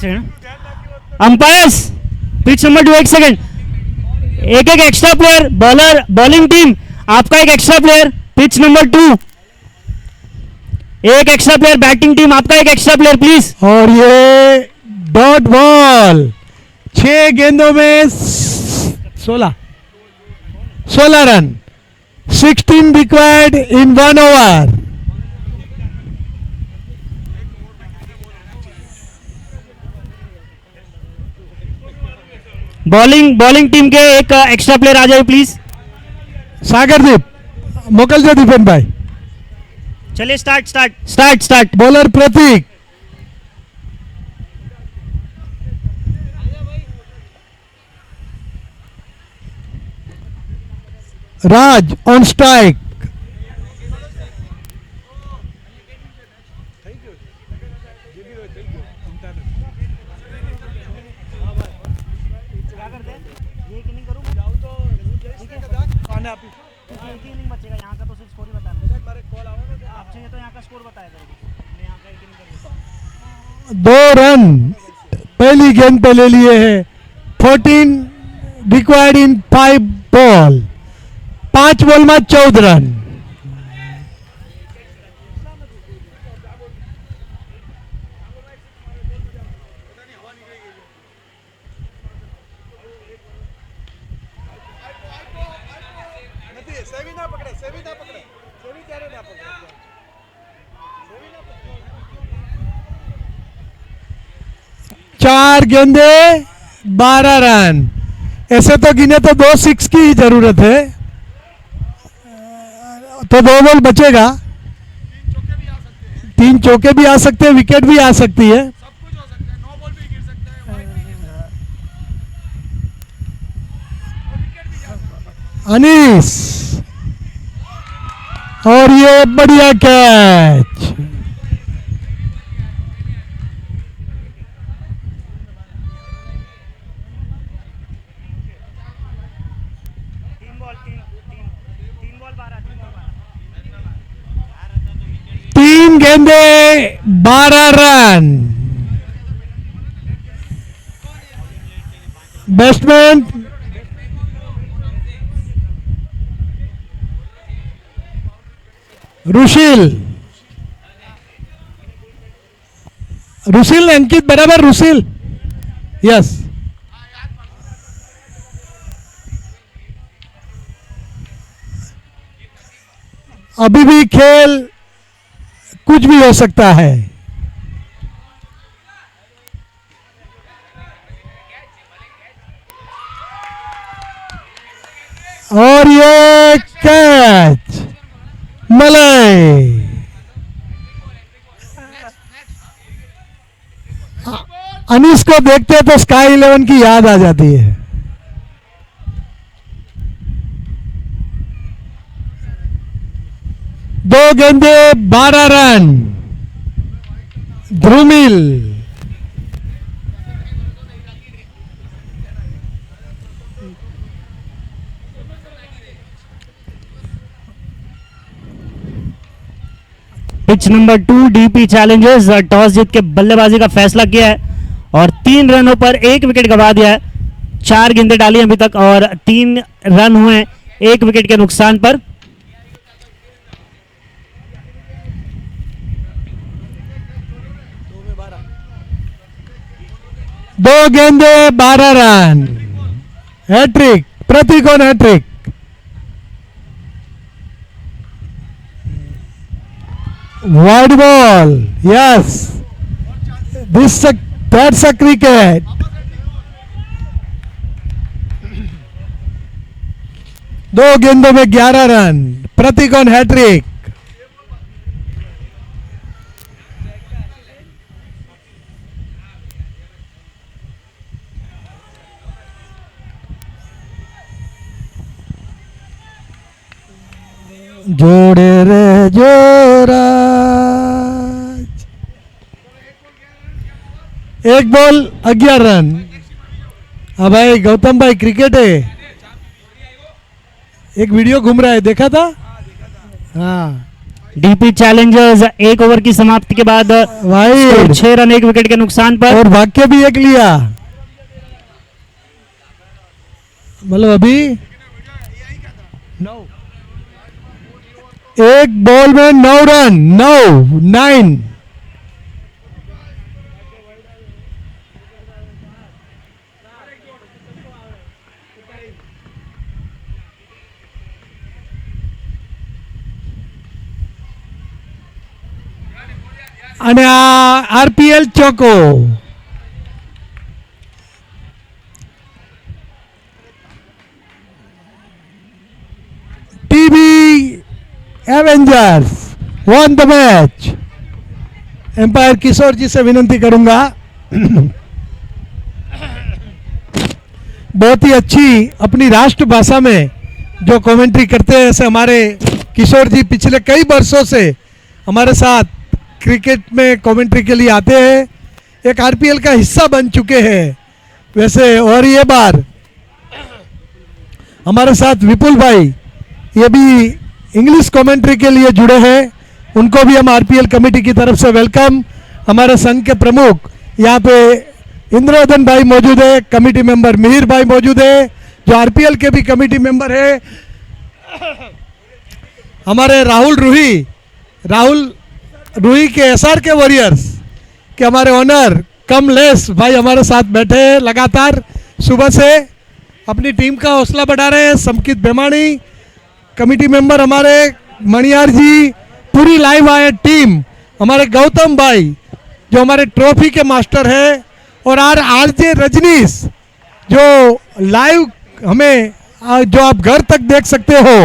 Second. Umpires pitch number 2 1 second. एक एक extra player. Bowler bowling team आपका एक एक्स्ट्रा प्लेयर पिच नंबर 2. एक एक्स्ट्रा प्लेयर. बैटिंग टीम आपका एक एक्स्ट्रा प्लेयर प्लीज. और ये डॉट बॉल. 6 गेंदों में 16 run. 16 required in 1 over. Bowling team के एक एक्स्ट्रा प्लेयर आ जाए प्लीज. सागरदीप मोकलजो दीपन भाई. चलिए start. Bowler Prateek. Raj on strike. दो रन पहली गेंद पे ले लिए हैं. 14 रिक्वायर्ड इन 5 बॉल. 5 बॉल में 14 रन. चार गेंदे 12 रन. ऐसे तो गिने तो 2 6 की ही जरूरत है, तो 2 बॉल बचेगा. 3 चौके भी आ सकते हैं, विकेट भी आ सकती है. अनीस. और ये बढ़िया कैच. तीन गेंदे 12 रन. बैट्समैन रुशील अंकित बराबर. रुशील यस. अभी भी खेल कुछ भी हो सकता है. और ये कैच मलय. अनीस को देखते तो स्काई 11 की याद आ जाती है. दो गेंदे 12 run. Dhrumil. Pitch number 2 DP challengers toss जीत के बल्लेबाजी का फैसला किया है और 3 रनों पर 1 विकेट गंवा दिया है. 4 गेंदें डाली अभी तक और 3 रन हुए 1 विकेट के नुकसान पर. दो गेंदे 12 run. Hat trick. Prateek on hat trick. Wide ball. Yes. That's a cricket. दो गेंदों में 11 रन. Prateek on hat trick. जोड़े रे जोराज. 1 बॉल 11 रन. हाँ भाई गौतम भाई क्रिकेट है. एक वीडियो घूम रहा है, देखा था. हाँ डीपी चैलेंजर्स एक ओवर की समाप्ति के बाद वाइड 6 रन 1 विकेट के नुकसान पर। और वाक्य भी एक लिया, मतलब अभी 9 एक बॉल में 9 रन, 9 અને આ આરપીએલ ચોકો TV avengers won the match. Umpire Kishore ji से विनती करूंगा, बहुत ही अच्छी अपनी राष्ट्रभाषा में जो कमेंट्री करते हैं, ऐसे हमारे किशोर जी पिछले कई वर्षों से हमारे साथ क्रिकेट में कमेंट्री के लिए आते हैं, एक आरपीएल का हिस्सा बन चुके हैं वैसे। और ये बार हमारे साथ विपुल भाई ये भी इंग्लिश कमेंट्री के लिए जुड़े हैं, उनको भी हम आरपीएल कमेटी की तरफ से वेलकम। हमारे संघ के प्रमुख यहाँ पे इंद्रवर्धन भाई मौजूद है, कमेटी मेंबर मिहिर भाई मौजूद है जो आरपीएल के भी कमेटी मेंबर है। हमारे राहुल रूही के एसआर के वॉरियर्स के हमारे ओनर कमलेश भाई हमारे साथ बैठे हैं, लगातार सुबह से अपनी टीम का हौसला बढ़ा रहे हैं। समकित बेमानी कमेटी मेंबर हमारे मणियार जी, पूरी लाइव आए टीम, हमारे गौतम भाई जो हमारे ट्रॉफी के मास्टर है, और आरजे रजनीश जो लाइव हमें जो आप घर तक देख सकते हो,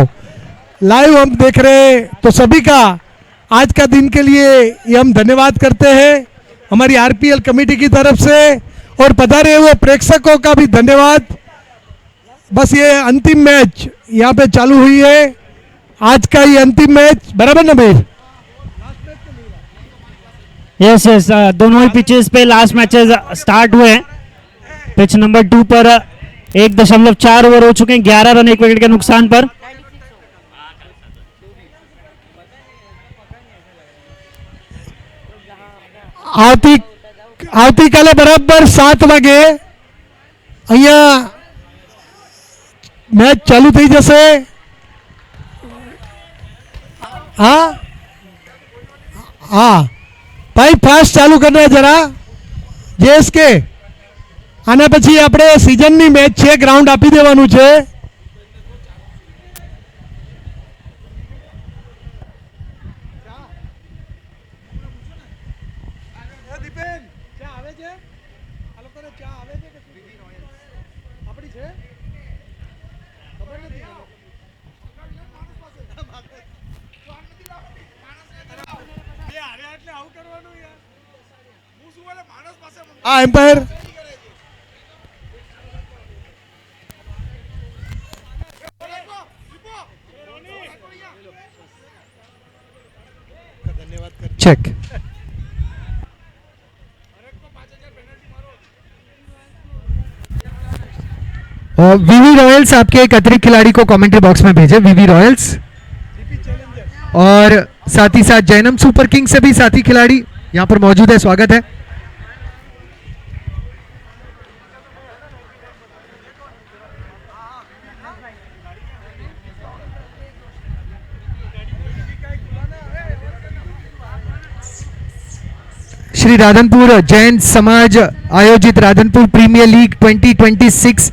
लाइव हम देख रहे हैं। तो सभी का आज का दिन के लिए ये हम धन्यवाद करते हैं हमारी आरपीएल कमेटी की तरफ से, और पधारे हुए प्रेक्षकों का भी धन्यवाद। बस ये अंतिम मैच यहाँ पे चालू हुई है, आज का ये अंतिम मैच, बराबर ना भाई? यस दोनों ही पिचेस पे लास्ट मैचेस स्टार्ट हुए हैं। पिच नंबर 2 पर 1.4 ओवर हो चुके हैं, 11 रन 1 विकेट के नुकसान पर। આવતીકાલે બરાબર 7 વાગે અહીંયા मैच चालू थी जैसे। हाँ हाँ भाई फास्ट चालू करना जरा जेएसके आना पछी આપણે સીઝનની મેચ છે, ગ્રાઉન્ડ આપી દેવાનું છે। हाँ एम्पायर चेक। वीवी रॉयल्स आपके एक अतिरिक्त खिलाड़ी को कमेंट्री बॉक्स में भेजे, वीवी रॉयल्स, और साथ ही साथ जैनम सुपर किंग से भी साथी खिलाड़ी यहां पर मौजूद है, स्वागत है। श्री राधनपुर जैन समाज आयोजित राधनपुर प्रीमियर लीग 2026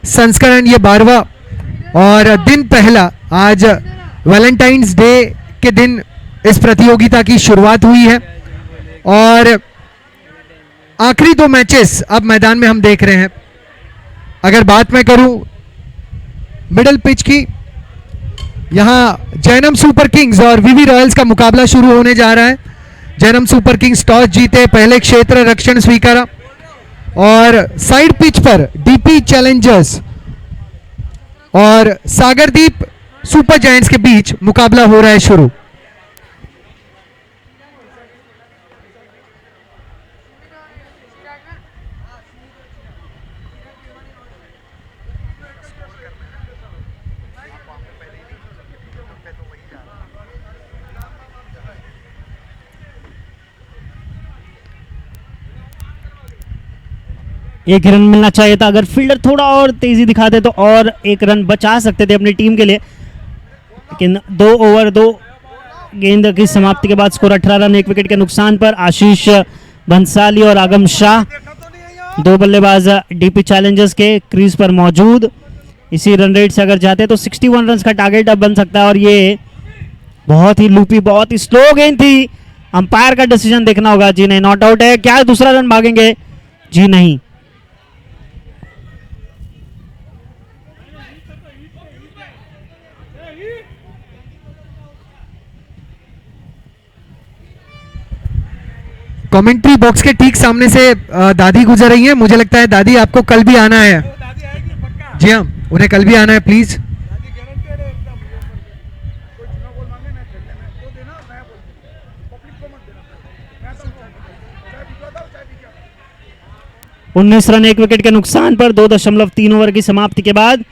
संस्करण ये 12वां और दिन पहला, आज वैलेंटाइंस डे के दिन इस प्रतियोगिता की शुरुआत हुई है और आखिरी 2 मैचेस अब मैदान में हम देख रहे हैं। अगर बात मैं करूं मिडिल पिच की, यहां जैनम सुपर किंग्स और वीवी रॉयल्स का मुकाबला शुरू होने जा रहा है। जैनम सुपर किंग्स टॉस जीते, पहले क्षेत्र रक्षण स्वीकारा और साइड पिच पर डीपी चैलेंजर्स और सागरदीप सुपर जायंट्स के बीच मुकाबला हो रहा है शुरू। एक रन मिलना चाहिए था, अगर फील्डर थोड़ा और तेजी दिखाते तो और एक रन बचा सकते थे अपनी टीम के लिए। लेकिन 2 ओवर 2 गेंद की समाप्ति के बाद स्कोर 18 रन, 1 विकेट के नुकसान पर। आशीष बंसाली और आगम शाह, 2 बल्लेबाज डीपी चैलेंजर्स के क्रीज पर मौजूद। इसी रन रेट से अगर जाते तो 61 रन का टारगेट अब बन सकता है। और ये बहुत ही लूपी, बहुत ही स्लो गेंद थी। अंपायर का डिसीजन देखना होगा। जी नहीं, नॉट आउट है। क्या दूसरा रन मांगेंगे? जी नहीं। कमेंट्री बॉक्स के ठीक सामने से दादी गुजर रही हैं। मुझे लगता है दादी आपको कल भी आना है। जी हाँ, उन्हें कल भी आना है प्लीज। 19 रन, 1 विकेट के नुकसान पर 2.3 ओवर की समाप्ति के बाद।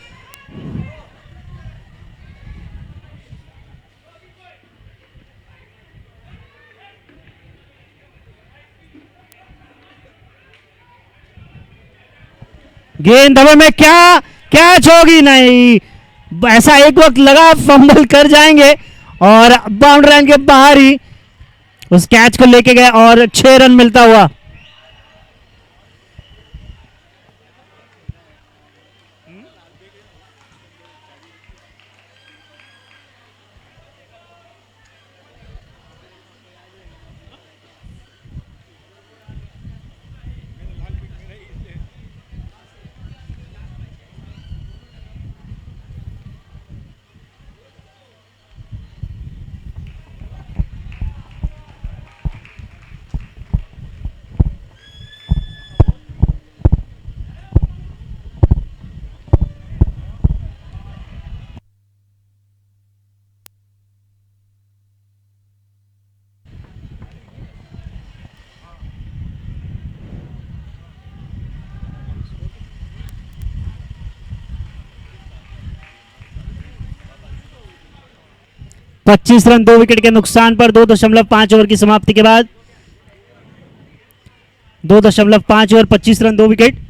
गेंद हवा में, क्या कैच होगी? नहीं, ऐसा एक वक्त लगा फंबल कर जाएंगे और बाउंड्री लाइन के बाहर ही उस कैच को लेके गए और 6 रन मिलता हुआ। पच्चीस रन, 2 विकेट के नुकसान पर 2.5 ओवर की समाप्ति के बाद। 2.5 ओवर 25 रन, 2 विकेट।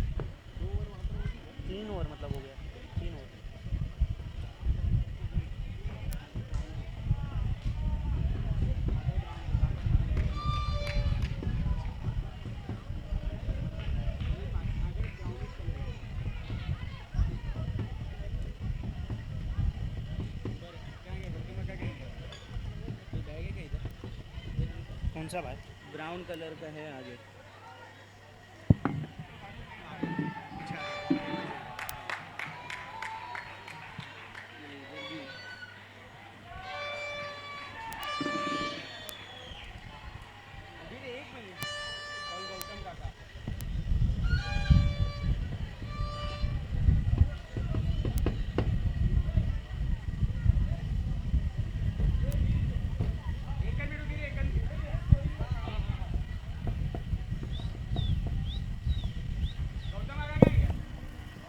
कौन सा भाई? ब्राउन कलर का है आगे।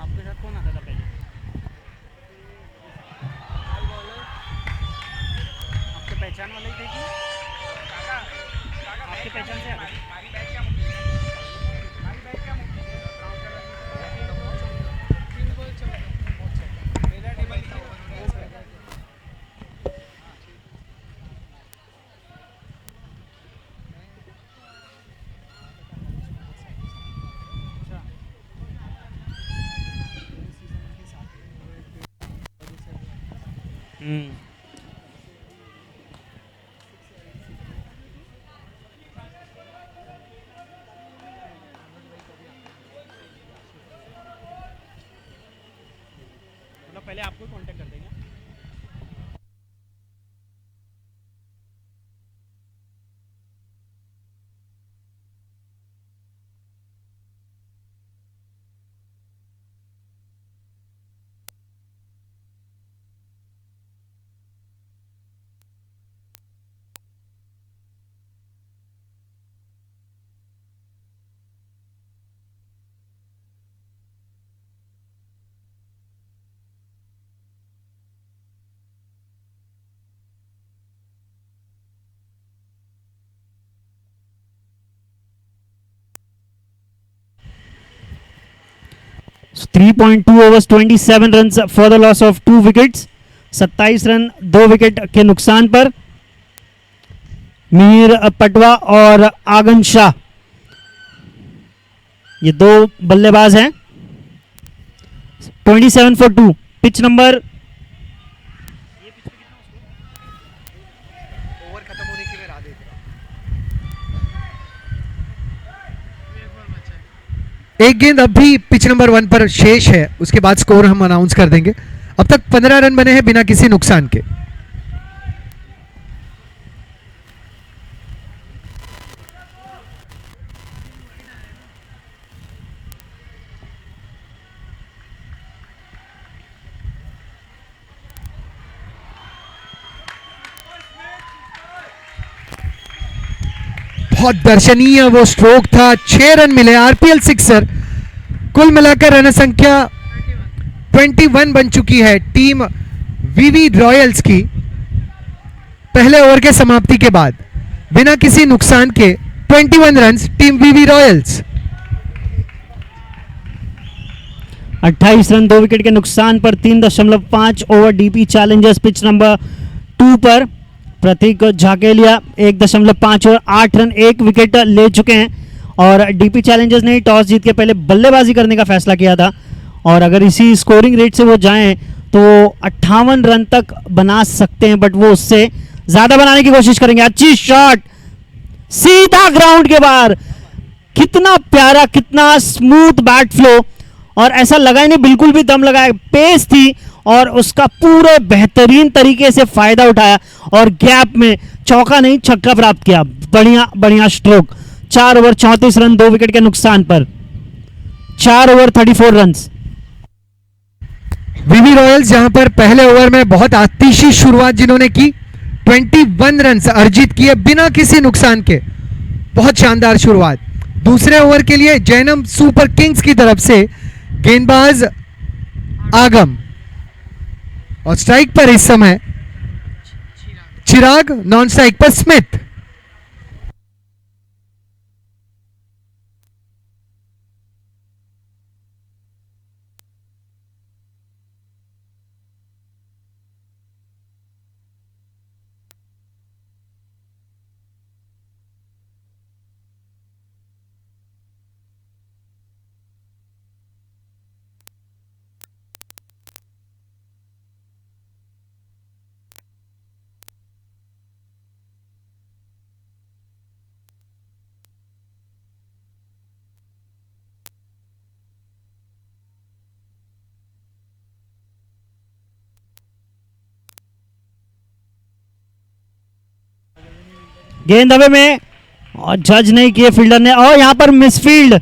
आपके साथ कौन आता था पहले? आपके पहचान वाले ही थे कि आपके पहचान से आते? मतलब पहले आपको कांटेक्ट कर देंगे। 3.2 overs 27 runs for the loss of 2 wickets. 27 run 2 wicket के नुकसान पर मीर पटवा और आगन शाह ये दो बल्लेबाज हैं. 27 for 2. पिच नंबर एक गेंद अब भी पिच नंबर 1 पर शेष है, उसके बाद स्कोर हम अनाउंस कर देंगे. अब तक 15 रन बने हैं बिना किसी नुकसान के. बहुत दर्शनीय वो स्ट्रोक था. 6 रन मिले. RPL sixer. कुल मिलाकर रन संख्या 21 बन चुकी है टीम वीवी रॉयल्स की. पहले ओवर के समाप्ति के बाद बिना किसी नुकसान के 21 run team VV Royals. 28 run 2 wicket के नुकसान पर 3.5 over DP Challengers pitch number 2 पर प्रतीक झाकेलिया 1.5 ओवर 8 रन 1 विकेट ले चुके हैं. और डीपी चैलेंजर्स ने टॉस जीत के पहले बल्लेबाजी करने का फैसला किया था और अगर इसी स्कोरिंग रेट से वो जाएं तो 58 रन तक बना सकते हैं, बट वो उससे ज्यादा बनाने की कोशिश करेंगे. अच्छी शॉट सीधा ग्राउंड के बाहर. कितना प्यारा, कितना स्मूथ बैट फ्लो और ऐसा लगा ही नहीं बिल्कुल भी दम लगाया. पेस थी और उसका पूरे बेहतरीन तरीके से फायदा उठाया और गैप में चौका नहीं छक्का प्राप्त किया. बढ़िया बढ़िया स्ट्रोक. 4 ओवर 34 रन 2 विकेट के नुकसान पर 4 ओवर 34 रन. वीवी रॉयल्स जहां पर पहले ओवर में बहुत आतिशी शुरुआत जिन्होंने की, 21 रन अर्जित किए बिना किसी नुकसान के. बहुत शानदार शुरुआत. दूसरे ओवर के लिए जैनम सुपर किंग्स की तरफ से गेंदबाज आगम और स्ट्राइक पर इस समय चिराग, नॉन स्ट्राइक पर स्मिथ. गेंद हवे में और जज नहीं किए फील्डर ने और यहां पर मिसफील्ड.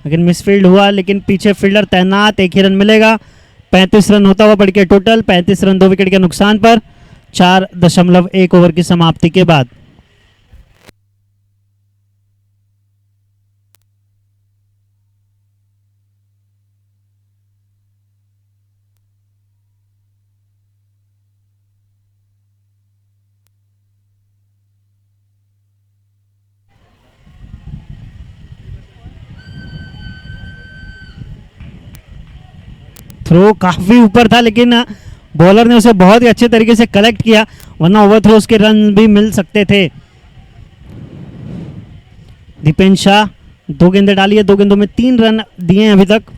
लेकिन मिसफील्ड हुआ लेकिन पीछे फील्डर तैनात. 1 ही रन मिलेगा. 35 रन होता हुआ बढ़ के टोटल 35 रन 2 विकेट के नुकसान पर 4.1 ओवर की समाप्ति के बाद. थ्रो काफी ऊपर था लेकिन बॉलर ने उसे बहुत ही अच्छे तरीके से कलेक्ट किया, वरना ओवर थ्रोस के रन भी मिल सकते थे. दीपेन शाह 2 गेंदें डाली है, 2 गेंदों में 3 रन दिए हैं अभी तक.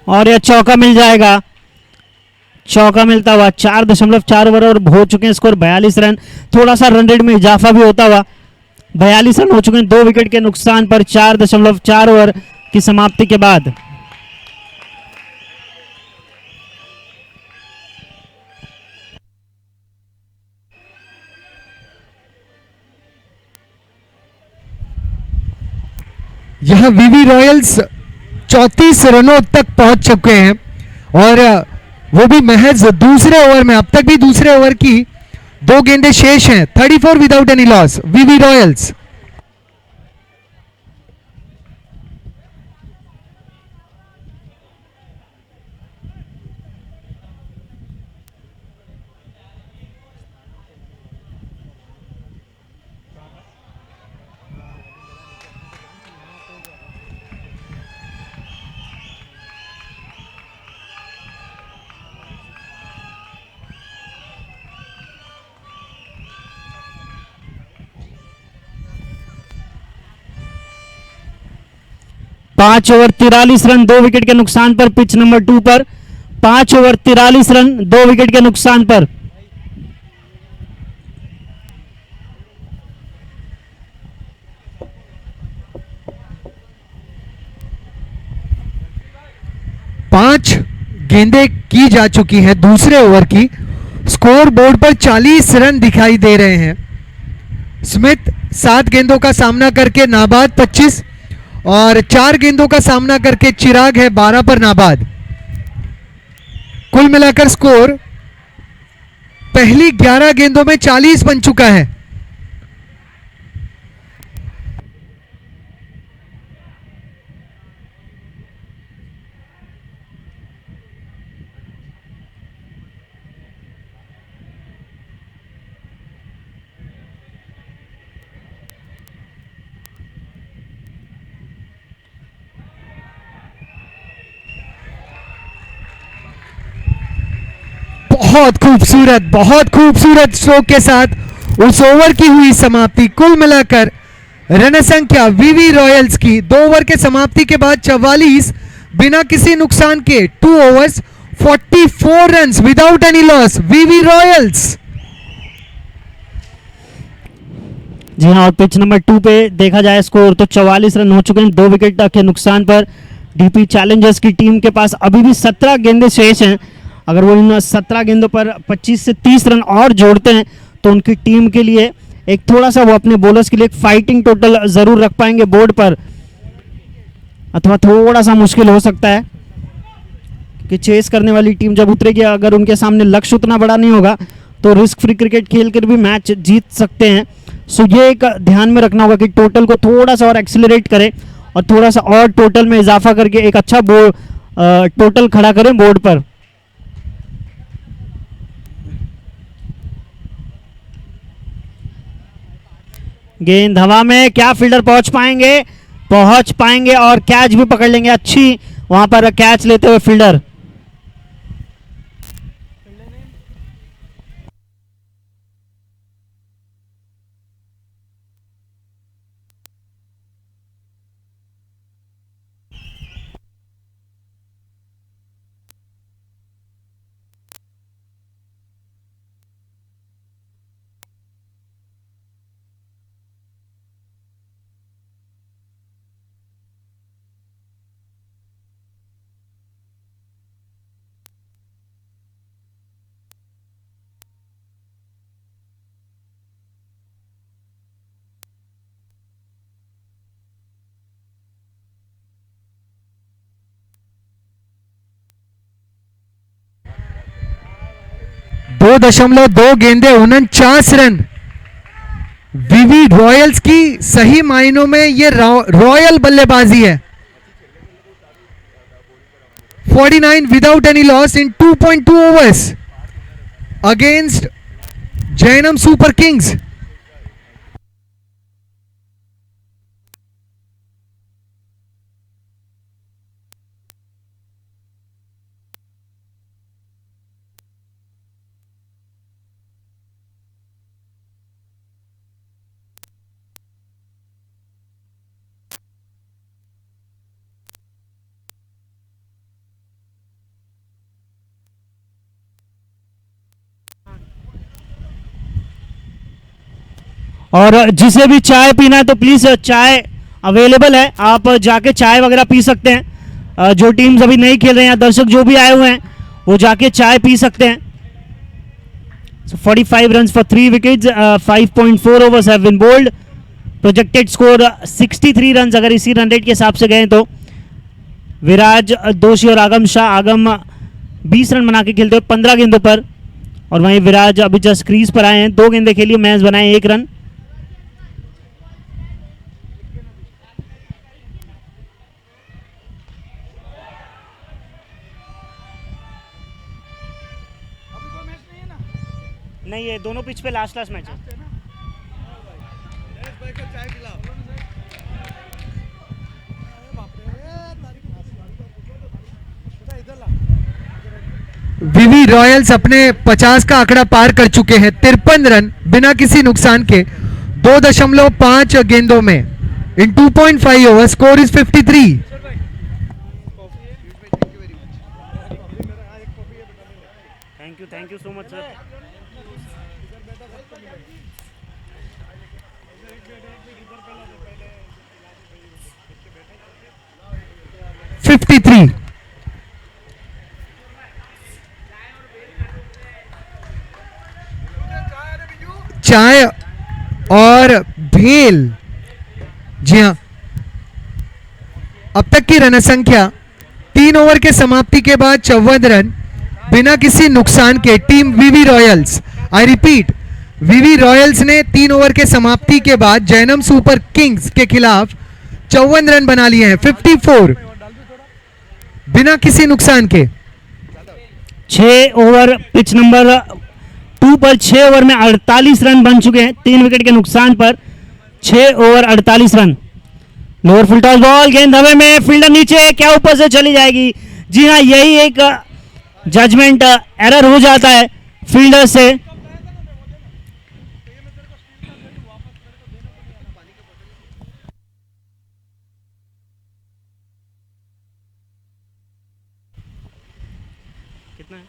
और यह चौका मिल जाएगा. चौका मिलता हुआ। 4.4 ओवर और हो चुके हैं स्कोर 42 रन। थोड़ा सा रन रेट में इजाफा भी होता हुआ 42 रन हो चुके हैं 2 विकेट के नुकसान पर 4.4 ओवर की समाप्ति के बाद। यहां वीवी रॉयल्स 34 रनों तक पहुंच चुके हैं और वो भी महज दूसरे ओवर में। अब तक भी दूसरे ओवर की 2 गेंदें शेष हैं। 34 without any loss VV Royals. पांच ओवर 43 रन 2 विकेट के नुकसान पर पिच नंबर 2 पर 5 ओवर 43 रन 2 विकेट के नुकसान पर। पांच गेंदें की जा चुकी है दूसरे ओवर की। स्कोर बोर्ड पर 40 रन दिखाई दे रहे हैं। स्मिथ 7 गेंदों का सामना करके नाबाद 25 और 4 गेंदों का सामना करके चिराग है 12 पर नाबाद। कुल मिलाकर स्कोर पहली 11 गेंदों में 40 बन चुका है। बहुत खूबसूरत स्ट्रोक के साथ उस ओवर की हुई समाप्ति। कुल मिलाकर रन संख्या वीवी रॉयल्स की 2 ओवर के समाप्ति के बाद 44 बिना किसी नुकसान के 2 overs 44 runs without any loss VV royals. जी हाँ, और पिच नंबर 2 पे देखा जाए स्कोर तो 44 रन हो चुके हैं 2 विकेट के नुकसान पर। डीपी चैलेंजर्स की टीम के पास अभी भी 17 गेंदें शेष हैं। अगर वो इन 17 गेंदों पर 25 से 30 रन और जोड़ते हैं तो उनकी टीम के लिए एक थोड़ा सा वो अपने बॉलर्स के लिए एक फाइटिंग टोटल जरूर रख पाएंगे बोर्ड पर, अथवा थोड़ा सा मुश्किल हो सकता है कि चेस करने वाली टीम जब उतरेगी, अगर उनके सामने लक्ष्य उतना बड़ा नहीं होगा तो रिस्क फ्री क्रिकेट खेलकर भी मैच जीत सकते हैं। सो ये एक ध्यान में रखना होगा कि टोटल को थोड़ा सा और एक्सिलरेट करें और थोड़ा सा और टोटल में इजाफा करके एक अच्छा टोटल खड़ा करें बोर्ड पर। गेंद हवा में, क्या फील्डर पहुंच पाएंगे और कैच भी पकड़ लेंगे। अच्छी वहां पर कैच लेते हुए फील्डर। दो 2.2 गेंदे 49 रन। वीवी रॉयल्स की सही मायनों में ये रॉयल बल्लेबाजी है। 49 without any loss in 2.2 overs against Jainam super Kings. और जिसे भी चाय पीना है तो प्लीज चाय अवेलेबल है, आप जाके चाय वगैरह पी सकते हैं। जो टीम्स अभी नहीं खेल रहे हैं, दर्शक जो भी आए हुए हैं वो जाके चाय पी सकते हैं। So 45 runs for 3 wickets, 5.4 overs have been bowled. Projected score 63 runs अगर इसी रन रेट के हिसाब से गए तो। विराज दोषी और आगम शाह, आगम 20 रन बना के खेलते हुए 15 गेंदों पर, और वहीं विराज अभी जस्ट क्रीज पर आए हैं, 2 गेंदें खेली, मैच बनाए 1 रन। नहीं, ये दोनों पिच पे लास्ट मैच है। विवी रॉयल्स अपने 50 का आंकड़ा पार कर चुके हैं। 53 रन बिना किसी नुकसान के 2.5 गेंदों में इन 2.5 over. Score is 53। Thank you so much sir. चाय और भेल। जी हाँ, अब तक की रन संख्या 3 ओवर के समाप्ति के बाद 54 रन बिना किसी नुकसान के team VV Royals, I repeat, VV Royals ने 3 ओवर के समाप्ति के बाद जैनम सुपर किंग्स के खिलाफ 54 रन बना लिए हैं। 54 बिना किसी नुकसान के। 6 ओवर पिच नंबर 2 पर 6 ओवर में 48 रन बन चुके हैं, 3 विकेट के नुकसान पर 6 over 48 run. Lower full toss ball, गेंद हवा में, फील्डर नीचे, क्या ऊपर से चली जाएगी। जी हाँ, यही एक जजमेंट एरर हो जाता है फील्डर से। कितना है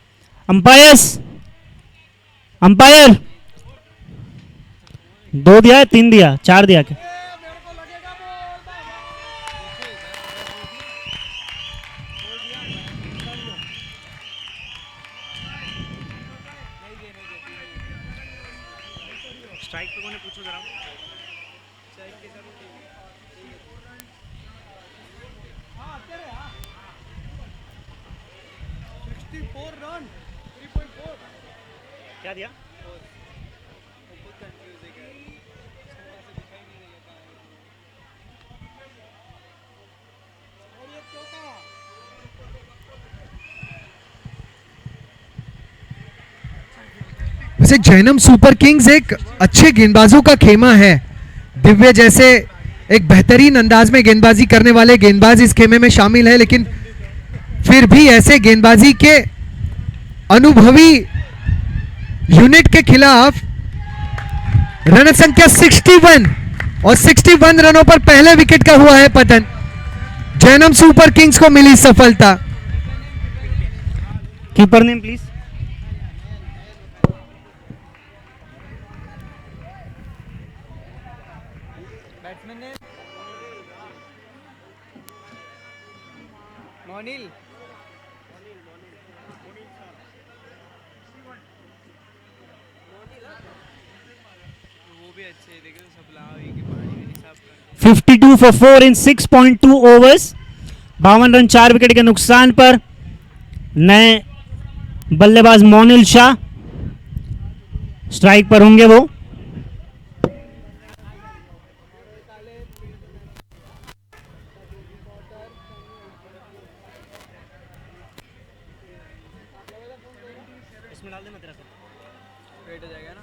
अंपायर 2 दिया, 3 दिया, 4 दिया क्या? स्ट्राइक पे कोने पूछो जरा। क्या दिया? वैसे जैनम सुपर किंग्स एक अच्छे गेंदबाजों का खेमा है। दिव्य जैसे एक बेहतरीन अंदाज में गेंदबाजी करने वाले गेंदबाज इस खेमे में शामिल है, लेकिन फिर भी ऐसे गेंदबाजी के अनुभवी यूनिट के खिलाफ रन संख्या 61 और 61 रनों पर पहले विकेट का हुआ है पतन। जैनम सुपर किंग्स को मिली सफलता। Keeper name please. बैट्समैन ने मोनिल। वो भी अच्छे है, देखो सब लाओ कि पानी में हिसाब कर। 52 for 4 in 6.2 overs, 52 run 4 wicket के नुकसान पर। नए बल्लेबाज मोनिल शाह स्ट्राइक पर होंगे वो। इसमें डाल देना तेरा वेट हो जाएगा ना।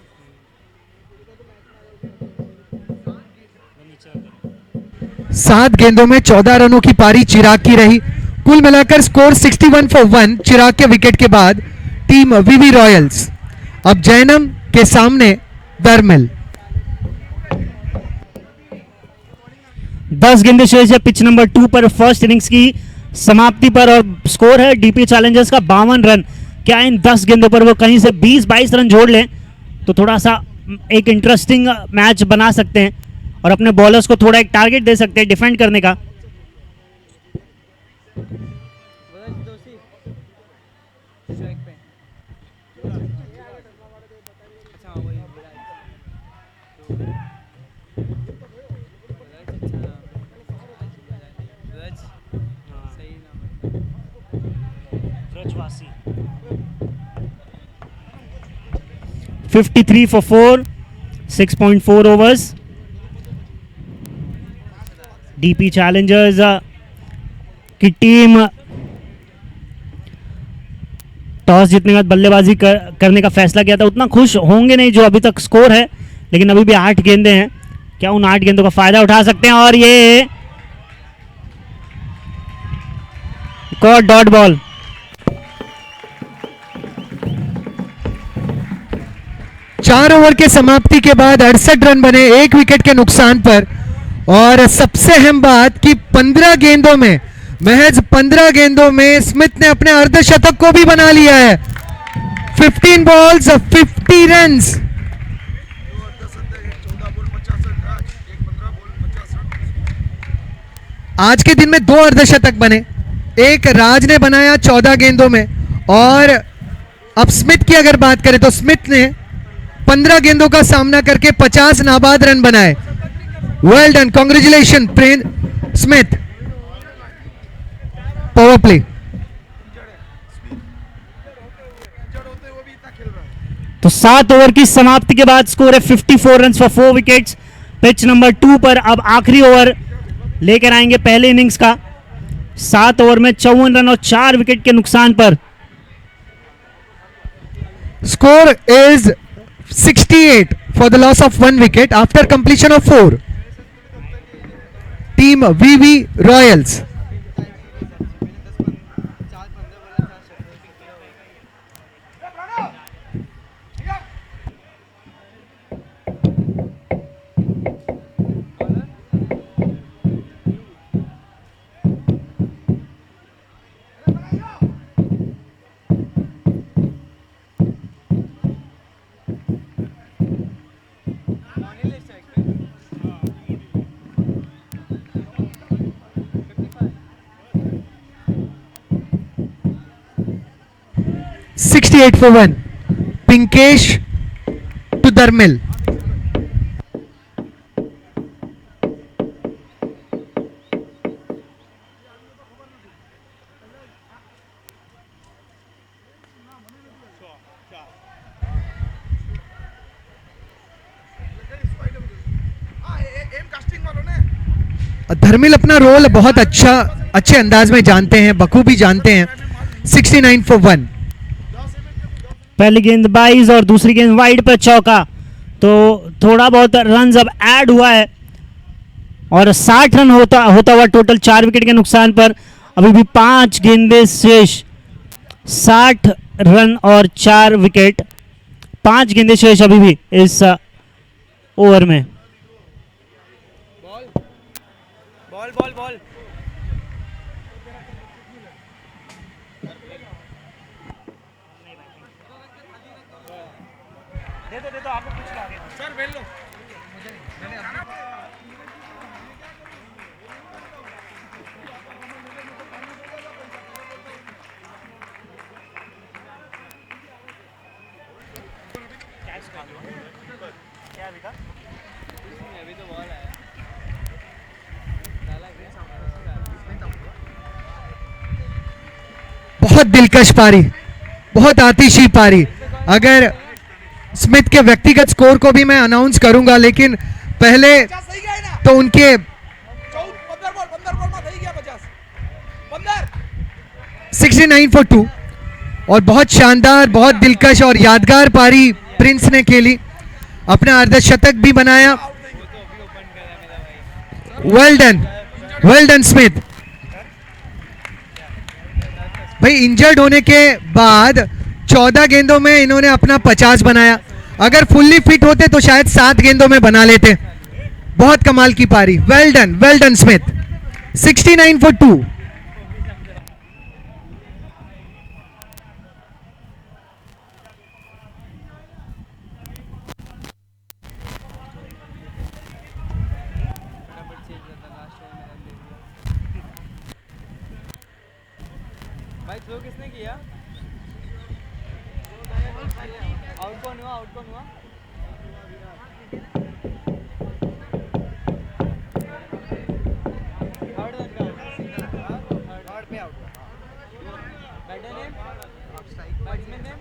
7 गेंदों में 14 रनों की पारी चिराग की रही। कुल मिलाकर स्कोर 61 for 1 चिराग के विकेट के बाद टीम वीवी रॉयल्स अब जैनम के सामने दरमिल। 10 गेंदें शेष है पिच नंबर 2 पर फर्स्ट इनिंग्स की समाप्ति पर, और स्कोर है डीपी चैलेंजर्स का 52 रन। क्या इन 10 गेंदों पर वो कहीं से 20-22 रन जोड़ लें तो थोड़ा सा एक इंटरेस्टिंग मैच बना सकते हैं और अपने बॉलर्स को थोड़ा एक टारगेट दे सकते हैं डिफेंड करने का। दोषी स्ट्राइक पे। अच्छा वही रज सही नाम है। 53 for 4, 6.4 overs. DP चैलेंजर्स की टीम टॉस जीतने के बाद बल्लेबाजी करने का फैसला किया था। उतना खुश होंगे नहीं जो अभी तक स्कोर है, लेकिन अभी भी 8 गेंदें हैं। क्या उन 8 गेंदों का फायदा उठा सकते हैं? और ये कॉट डॉट बॉल। चार ओवर के समाप्ति के बाद 68 रन बने 1 विकेट के नुकसान पर। और सबसे अहम बात कि 15 गेंदों में, महज 15 गेंदों में स्मिथ ने अपने अर्धशतक को भी बना लिया है। 15 बॉल्स 50 रन्स। आज के दिन में 2 अर्धशतक बने, एक राज ने बनाया 14 गेंदों में। और अब स्मिथ की अगर बात करें तो स्मिथ ने 15 गेंदों का सामना करके 50 नाबाद रन बनाए। Well done, congratulation Prince Smith. Power play. तो 7 ओवर की समाप्ति के बाद स्कोर है 54 run for 4 wickets. Pitch number 2 पर अब आखिरी ओवर लेकर आएंगे पहले इनिंग्स का। 7 ओवर में 54 रन और 4 विकेट के नुकसान पर। Score is 68 for the loss of 1 wicket after completion of 4. Team VV Royals. ऑनिल strike पे 68 for 1. Pinkesh to Dharmil. धर्मिल अपना रोल बहुत अच्छे अंदाज में जानते हैं, बखूबी जानते हैं। 69 for 1. पहली गेंद 22 और दूसरी गेंद वाइड पर चौका, तो थोड़ा बहुत रन अब ऐड हुआ है और 60 रन होता हुआ टोटल 4 विकेट के नुकसान पर। अभी भी 5 गेंदें शेष, 60 रन और 4 विकेट, 5 गेंदें शेष अभी भी इस ओवर में। बॉल बॉल बॉल दे दो आपको कुछ आगे सर बेल लो क्या अभी तो बॉल आया बहुत दिलकश पारी, बहुत आतिशी पारी। अगर स्मिथ के व्यक्तिगत स्कोर को भी मैं अनाउंस करूंगा, लेकिन पहले तो उनके 69 for 2 और बहुत शानदार, बहुत दिलकश और यादगार पारी प्रिंस ने खेली। अपना अर्धशतक भी बनाया। Well done Smith. भाई इंजर्ड होने के बाद 14 गेंदों में इन्होंने अपना 50 बनाया। अगर फुल्ली फिट होते तो शायद 7 गेंदों में बना लेते। बहुत कमाल की पारी। Well done Smith. 69 for 2। किया आउट कौन हुआ थर्ड पे out batter name batsman name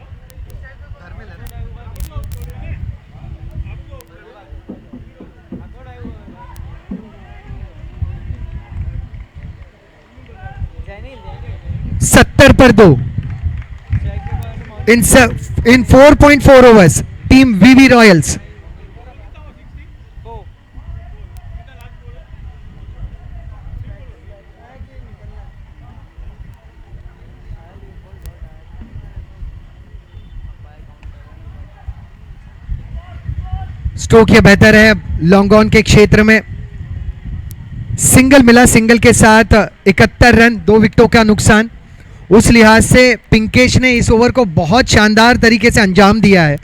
Jainil 70 पर 2 in 4.4 overs. Team VV Royals. Go stroke ये बेहतर है लॉन्ग ऑन के क्षेत्र में, सिंगल मिला, सिंगल के साथ 71 रन, 2 विकेटों का नुकसान। उस लिहाज से पिंकेश ने इस ओवर को बहुत शानदार तरीके से अंजाम दिया है।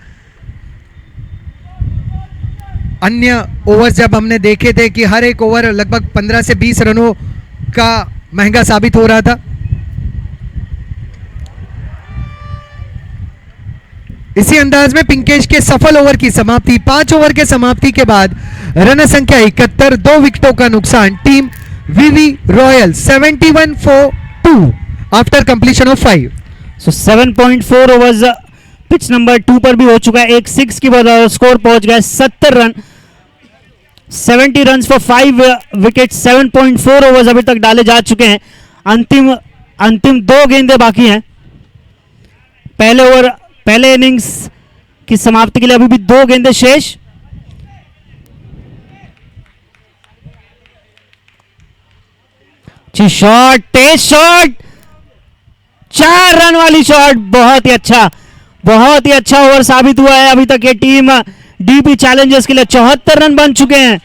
अन्य ओवर्स जब हमने देखे थे कि हर एक ओवर लगभग 15 से 20 रनों का महंगा साबित हो रहा था, इसी अंदाज में पिंकेश के सफल ओवर की समाप्ति। 5 ओवर के समाप्ति के बाद रन संख्या 71, 2 विकेटों का नुकसान। Team VV Royal 71 for 2 after completion of 5। So 7.4 overs pitch number 2 पर भी हो चुका है। एक 6 की बाद स्कोर पहुंच गया 70 run, 70 run for 5 wicket. 7.4 overs अभी तक डाले जा चुके हैं। अंतिम 2 गेंदें बाकी हैं। पहले इनिंग्स की समाप्ति के लिए अभी भी 2 गेंदें शेष। शॉट, टेस्ट शॉट, 4 रन वाली शॉट, बहुत ही अच्छा ओवर साबित हुआ है। अभी तक ये टीम डीपी चैलेंजर्स के लिए 74 रन बन चुके हैं।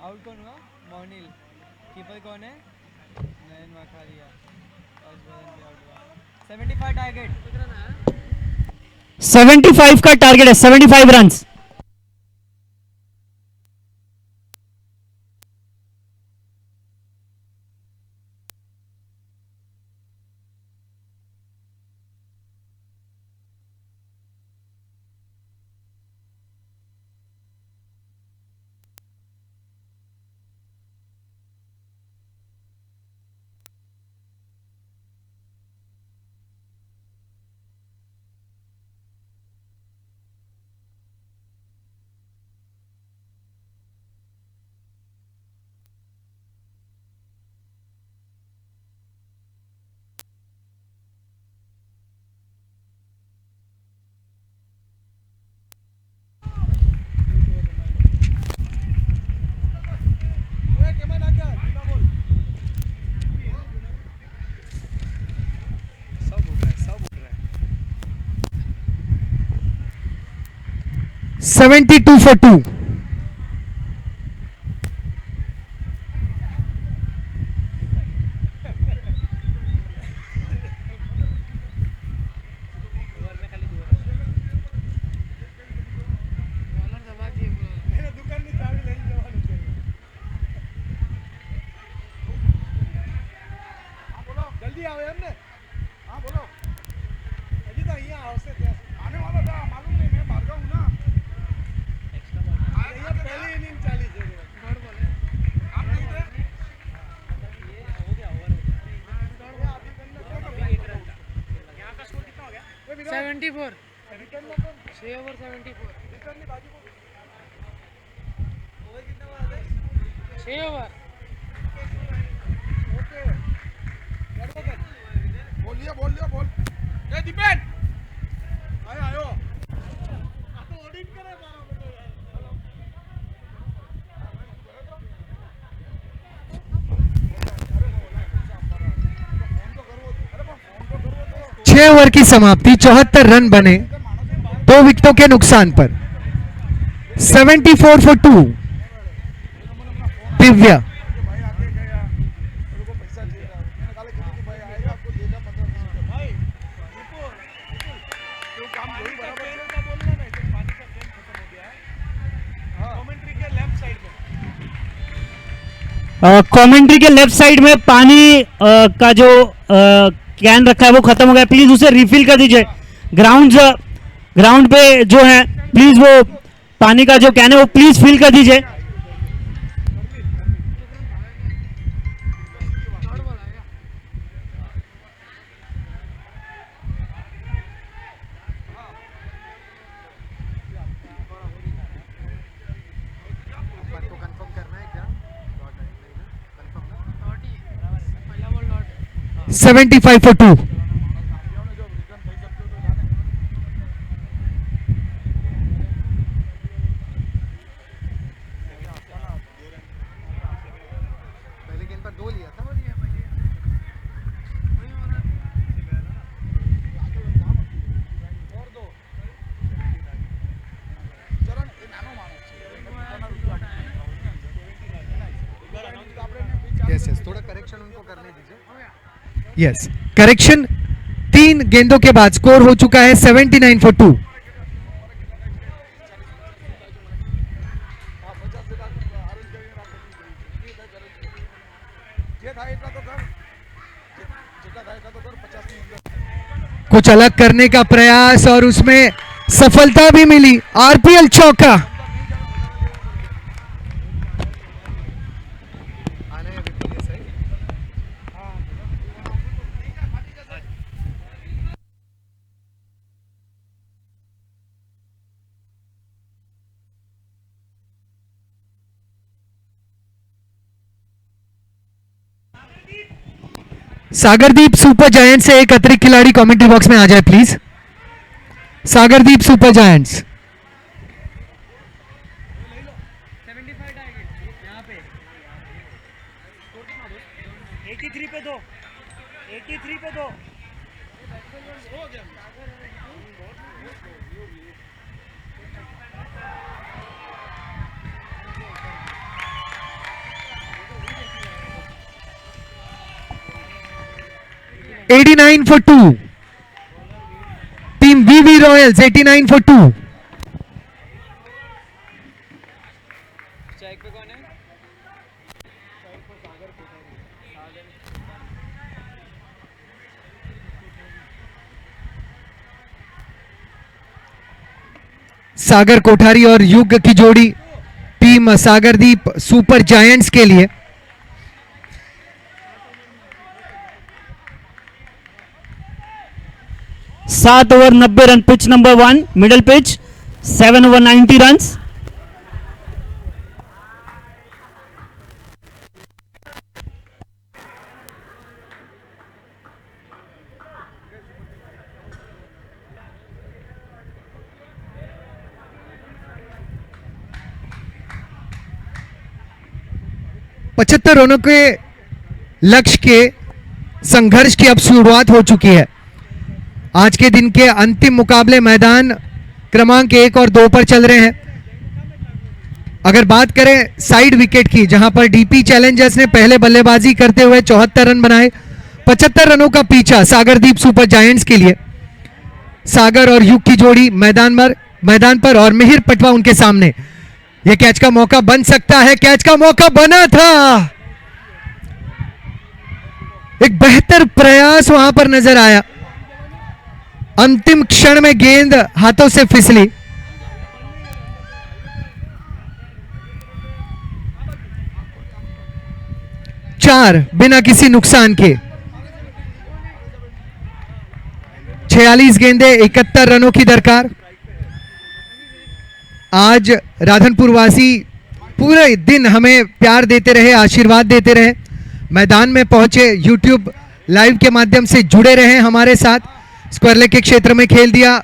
आउट कौन हुआ? मोनिल। कीपर कौन है? नयन वाखारिया। 75 टारगेट। 75 का टारगेट है, 75 रन। $72 for 2। जल्दी आओ यार ने। हाँ बोलो। अजी तो यहाँ आओ से आने वाला था, मालूम नहीं, मैं भाग हूँ ना। ये पहली इनिंग चाली है। आप नहीं थे? ये हो गया ओवर। यहाँ का स्कोर कितना हो गया? 74 रिटर्न में 6 ओवर 74 रिटर्न में बाजू को ओवर कितना हुआ था? 6 ओवर। ओके बोल लिया बोल। ए दीपेन आयो आप ऑडिट करे मारो बेटो यार। हेलो फोन तो करो। 6 ओवर की समाप्ति, 74 रन बने 2 विकेटों के नुकसान पर। 74 for 2 दिव्या। कमेंट्री के लेफ्ट साइड में पानी का जो कैन रखा है वो खत्म हो गया, प्लीज उसे रिफिल कर दीजिए। ग्राउंड पे जो है प्लीज वो पानी का जो कैन है वो प्लीज फिल कर दीजिए। पहला ball dot 75 for 2। Yes, correction 3 गेंदों के बाद स्कोर हो चुका है 79 for 2। कुछ अलग करने का प्रयास और उसमें सफलता भी मिली। आरपीएल चौका। सागरदीप सुपर जायंट्स से एक अतिरिक्त खिलाड़ी कमेंट्री बॉक्स में आ जाए please. Sagardeep super giants. 75 target यहाँ पे 83 पे दो, 83 पे दो। $89 for 2। Team VV Royals 89 for 2। Check पे कौन है? सागर कोठारी और युग की जोड़ी टीम सागरदीप सुपर जायंट्स के लिए। सात over 90 run, pitch number 1 middle pitch, 7 over 90 run. पचहत्तर रनों के लक्ष्य के संघर्ष की अब शुरुआत हो चुकी है। आज के दिन के अंतिम मुकाबले मैदान क्रमांक 1 और 2 पर चल रहे हैं। अगर बात करें साइड विकेट की, जहां पर डीपी चैलेंजर्स ने पहले बल्लेबाजी करते हुए 74 रन बनाए, 75 रनों का पीछा सागरदीप सुपर जायंट्स के लिए। सागर और युग की जोड़ी मैदान पर और मिहिर पटवा उनके सामने। यह कैच का मौका बन सकता है, कैच का मौका बना था। एक बेहतर प्रयास वहां पर नजर आया। अंतिम क्षण में गेंद हाथों से फिसली। चार बिना किसी नुकसान के। 46 गेंदे 71 रनों की दरकार। आज राधनपुर वासी पूरे दिन हमें प्यार देते रहे, आशीर्वाद देते रहे, मैदान में पहुंचे, यूट्यूब लाइव के माध्यम से जुड़े रहे हमारे साथ। स्क्वायर लेग के क्षेत्र में खेल दिया,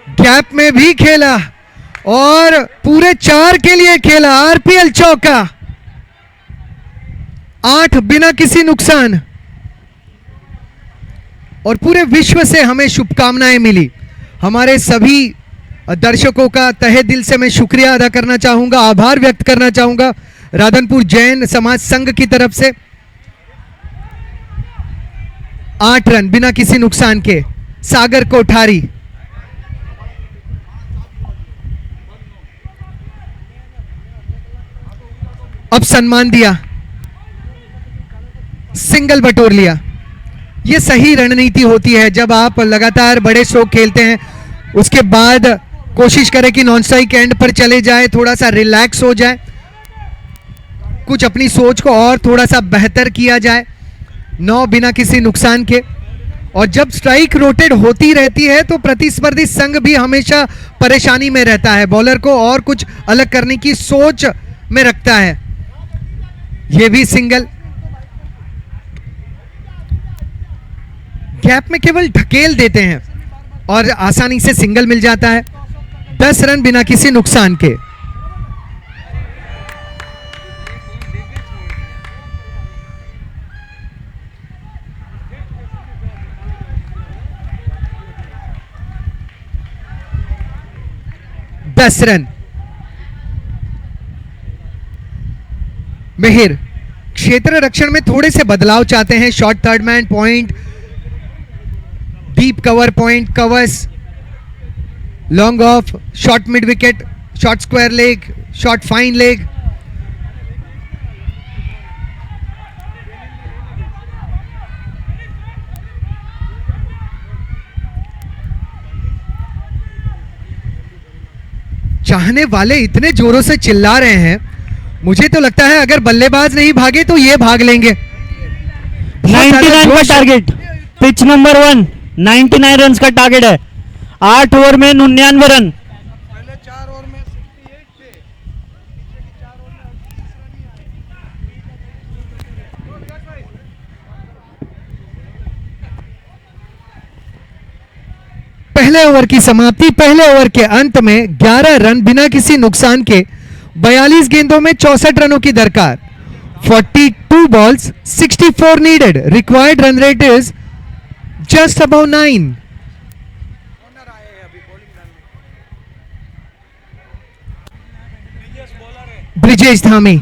गैप में भी खेला और पूरे 4 के लिए खेला। आरपीएल चौका, 8 बिना किसी नुकसान। और पूरे विश्व से हमें शुभकामनाएं मिली। हमारे सभी दर्शकों का तहे दिल से मैं शुक्रिया अदा करना चाहूंगा, आभार व्यक्त करना चाहूंगा राधनपुर जैन समाज संघ की तरफ से। 8 रन बिना किसी नुकसान के सागर कोठारी। अब सम्मान दिया, सिंगल बटोर लिया। ये सही रणनीति होती है जब आप लगातार बड़े स्ट्रोक खेलते हैं, उसके बाद कोशिश करें कि नॉन स्ट्राइक एंड पर चले जाए, थोड़ा सा रिलैक्स हो जाए, कुछ अपनी सोच को और थोड़ा सा बेहतर किया जाए। 9 बिना किसी नुकसान के। और जब स्ट्राइक रोटेट होती रहती है तो प्रतिस्पर्धी संघ भी हमेशा परेशानी में रहता है, बॉलर को और कुछ अलग करने की सोच में रखता है। ये भी सिंगल, गैप में केवल ढकेल देते हैं और आसानी से सिंगल मिल जाता है। 10 रन बिना किसी नुकसान के। दस रन। मिहिर क्षेत्र रक्षण में थोड़े से बदलाव चाहते हैं। Short third man point, deep cover point, covers, long off, short mid wicket, short square leg, short fine leg. चाहने वाले इतने जोरों से चिल्ला रहे हैं, मुझे तो लगता है अगर बल्लेबाज नहीं भागे तो ये भाग लेंगे। 99 का टारगेट, पिच नंबर 1, 99 रन का टारगेट है। 8 ओवर में 99 रन। पहले 4 ओवर में 68 थे, पीछे की 4 ओवर में 38 रन ही आए। पहले ओवर की समाप्ति। पहले ओवर के अंत में 11 रन बिना किसी नुकसान के। 42 गेंदों में 64 रनों की दरकार। 42 balls, 64 needed. Required run rate is just above 9. Honour आए हैं अभी बॉलिंग डालने। ब्रिजेश बॉलर है। ब्रिजेश धामी।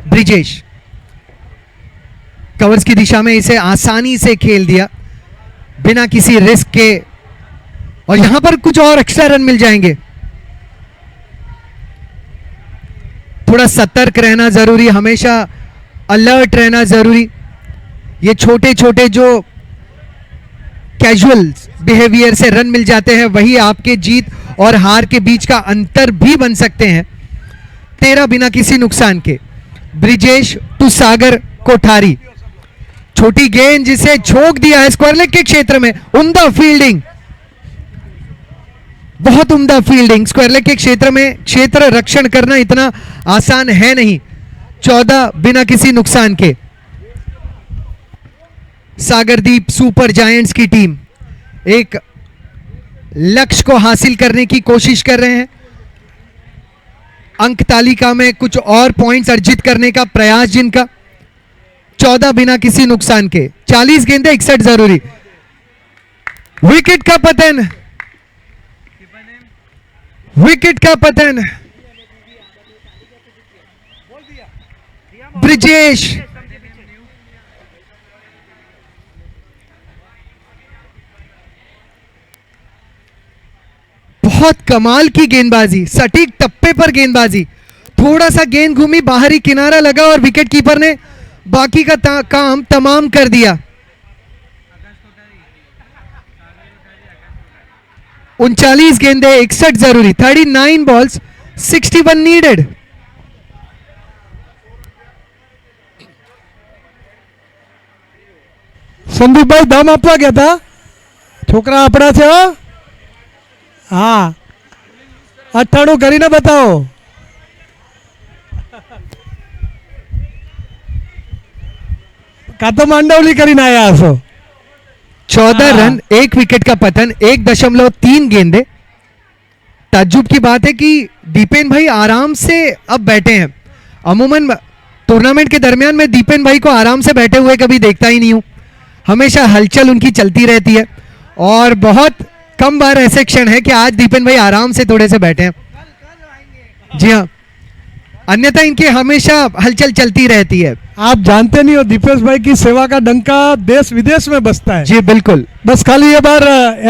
ब्रिजेश कवर्स की दिशा में इसे आसानी से खेल दिया बिना किसी रिस्क के, और यहां पर कुछ और एक्स्ट्रा रन मिल जाएंगे। थोड़ा सतर्क रहना जरूरी, हमेशा अलर्ट रहना जरूरी। ये छोटे छोटे जो कैजुअल बिहेवियर से रन मिल जाते हैं वही आपके जीत और हार के बीच का अंतर भी बन सकते हैं। 13 बिना किसी नुकसान के। ब्रिजेश टू सागर कोठारी। छोटी गेंद जिसे झोंक दिया है स्क्वायर लेग के क्षेत्र में। उम्दा फील्डिंग, बहुत उम्दा फील्डिंग। स्क्वायर लेग के क्षेत्र में क्षेत्र रक्षण करना इतना आसान है नहीं। 14 बिना किसी नुकसान के। सागरदीप सुपर जायंट्स की टीम एक लक्ष्य को हासिल करने की कोशिश कर रहे हैं। अंक तालिका में कुछ और पॉइंट्स अर्जित करने का प्रयास जिनका। 14 बिना किसी नुकसान के। 40 गेंदें 61 जरूरी। विकेट का पतन, विकेट का पतन। ब्रिजेश बहुत कमाल की गेंदबाजी, सटीक टप्पे पर गेंदबाजी। थोड़ा सा गेंद घूमी, बाहरी किनारा लगा और विकेट कीपर ने बाकी का काम तमाम कर दिया। 39 गेंदें 61 जरूरी। 39 balls, 61 needed. સંદીપભાઈ દમ આપવા ગયા હતા, છોકરા આપણા છે હો. હા 98 કરીને બતાવો. का तो मांडवली કરીને આયા હશો 14 हाँ। रन, 1 विकेट का पतन, 1.3 गेंदे। ताज्जुब की बात है कि दीपेन भाई आराम से अब बैठे हैं। अमूमन टूर्नामेंट के दरमियान में दीपेन भाई को आराम से बैठे हुए कभी देखता ही नहीं हूं, हमेशा हलचल उनकी चलती रहती है और बहुत कम बार ऐसे क्षण है कि आज दीपेन भाई आराम से थोड़े से बैठे हैं। जी हाँ, अन्यथा इनकी हमेशा हलचल चलती रहती है। आप जानते नहीं हो दीपेश भाई की सेवा का डंका देश विदेश में बजता है। जी बिल्कुल। बस खाली ये बार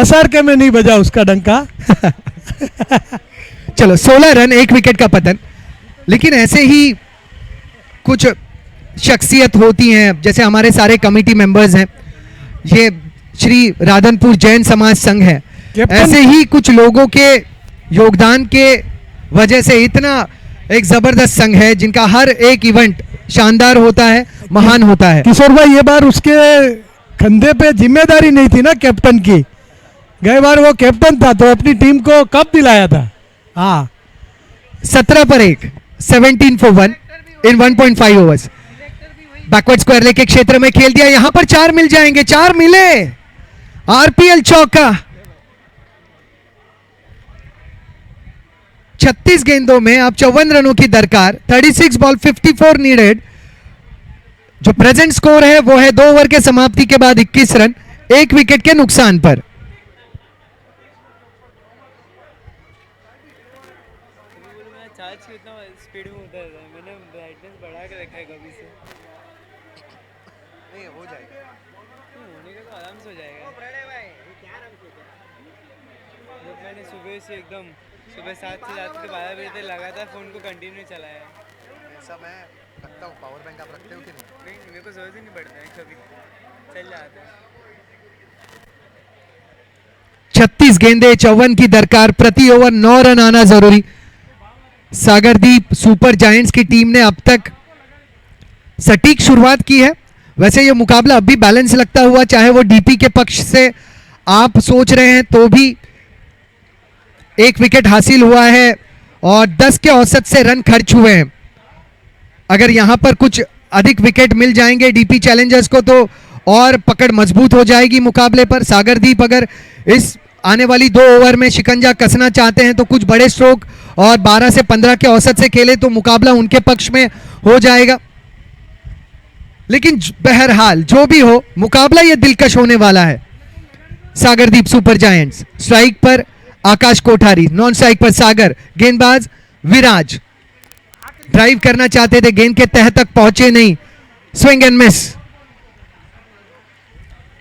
SRK में नहीं बजा उसका डंका। चलो 16 रन, 1 विकेट का पतन। लेकिन ऐसे ही कुछ शख्सियत होती हैं, जैसे हमारे सारे कमेटी मेंबर्स हैं, ये श्री राधनपुर जैन समाज संघ है, कैप्टन- ऐसे ही कुछ लोगों के योगदान के वजह से इतना एक जबरदस्त संघ है जिनका हर एक इवेंट शानदार होता है, महान होता है। किशोर भाई ये बार उसके कंधे पे जिम्मेदारी नहीं थी ना कैप्टन की। गए बार वो कैप्टन था तो अपनी टीम को कप दिलाया था। हाँ 17 पर 1, 17 for 1 in 1.5 overs. Backward square लेके क्षेत्र में खेल दिया, यहां पर 4 मिल जाएंगे, 4 मिले। आरपीएल चौका। 36 गेंदों में अब 54 रनों की दरकार, 36 बॉल 54 नीडेड। जो प्रेजेंट स्कोर है वो है 2 ओवर के समाप्ति के बाद 21 रन, 1 विकेट के नुकसान पर। मैं चार्ज कितना स्पीड में उतर रहा है, मैंने ब्राइटनेस बढ़ा के रखा है कभी से। नहीं हो जाएगा, होने का तो आराम से हो जाएगा। जब मैंने सुबह से एकदम सुबह 7 से रात के 12 बजे तक लगातार फ़ोन को कंटिन्यू चलाया है। ऐसा मैं रखता हूँ। पावर बैंक आप रखते हो कि नहीं? नहीं, मेरे को ज़रूरत ही नहीं पड़ता है, कभी चल जाता है। 36 गेंदे, 54 की दरकार, प्रति ओवर 9 रन आना जरूरी। सागरदीप सुपर जायंट्स की टीम ने अब तक सटीक शुरुआत की है। वैसे ये मुकाबला अब भी बैलेंस लगता हुआ, चाहे वो डीपी के पक्ष से आप सोच रहे हैं तो भी 1 विकेट हासिल हुआ है और 10 के औसत से रन खर्च हुए हैं। अगर यहां पर कुछ अधिक विकेट मिल जाएंगे डीपी चैलेंजर्स को तो और पकड़ मजबूत हो जाएगी मुकाबले पर। सागरदीप अगर इस आने वाली 2 ओवर में शिकंजा कसना चाहते हैं तो कुछ बड़े स्ट्रोक और 12 से 15 के औसत से खेले तो मुकाबला उनके पक्ष में हो जाएगा। लेकिन बहरहाल जो भी हो, मुकाबला ये दिलकश होने वाला है। सागरदीप सुपर जायंट्स, स्ट्राइक पर आकाश कोठारी, नॉन स्ट्राइक पर सागर, गेंदबाज विराज। ड्राइव करना चाहते थे, गेंद के तह तक पहुंचे नहीं, swing and miss.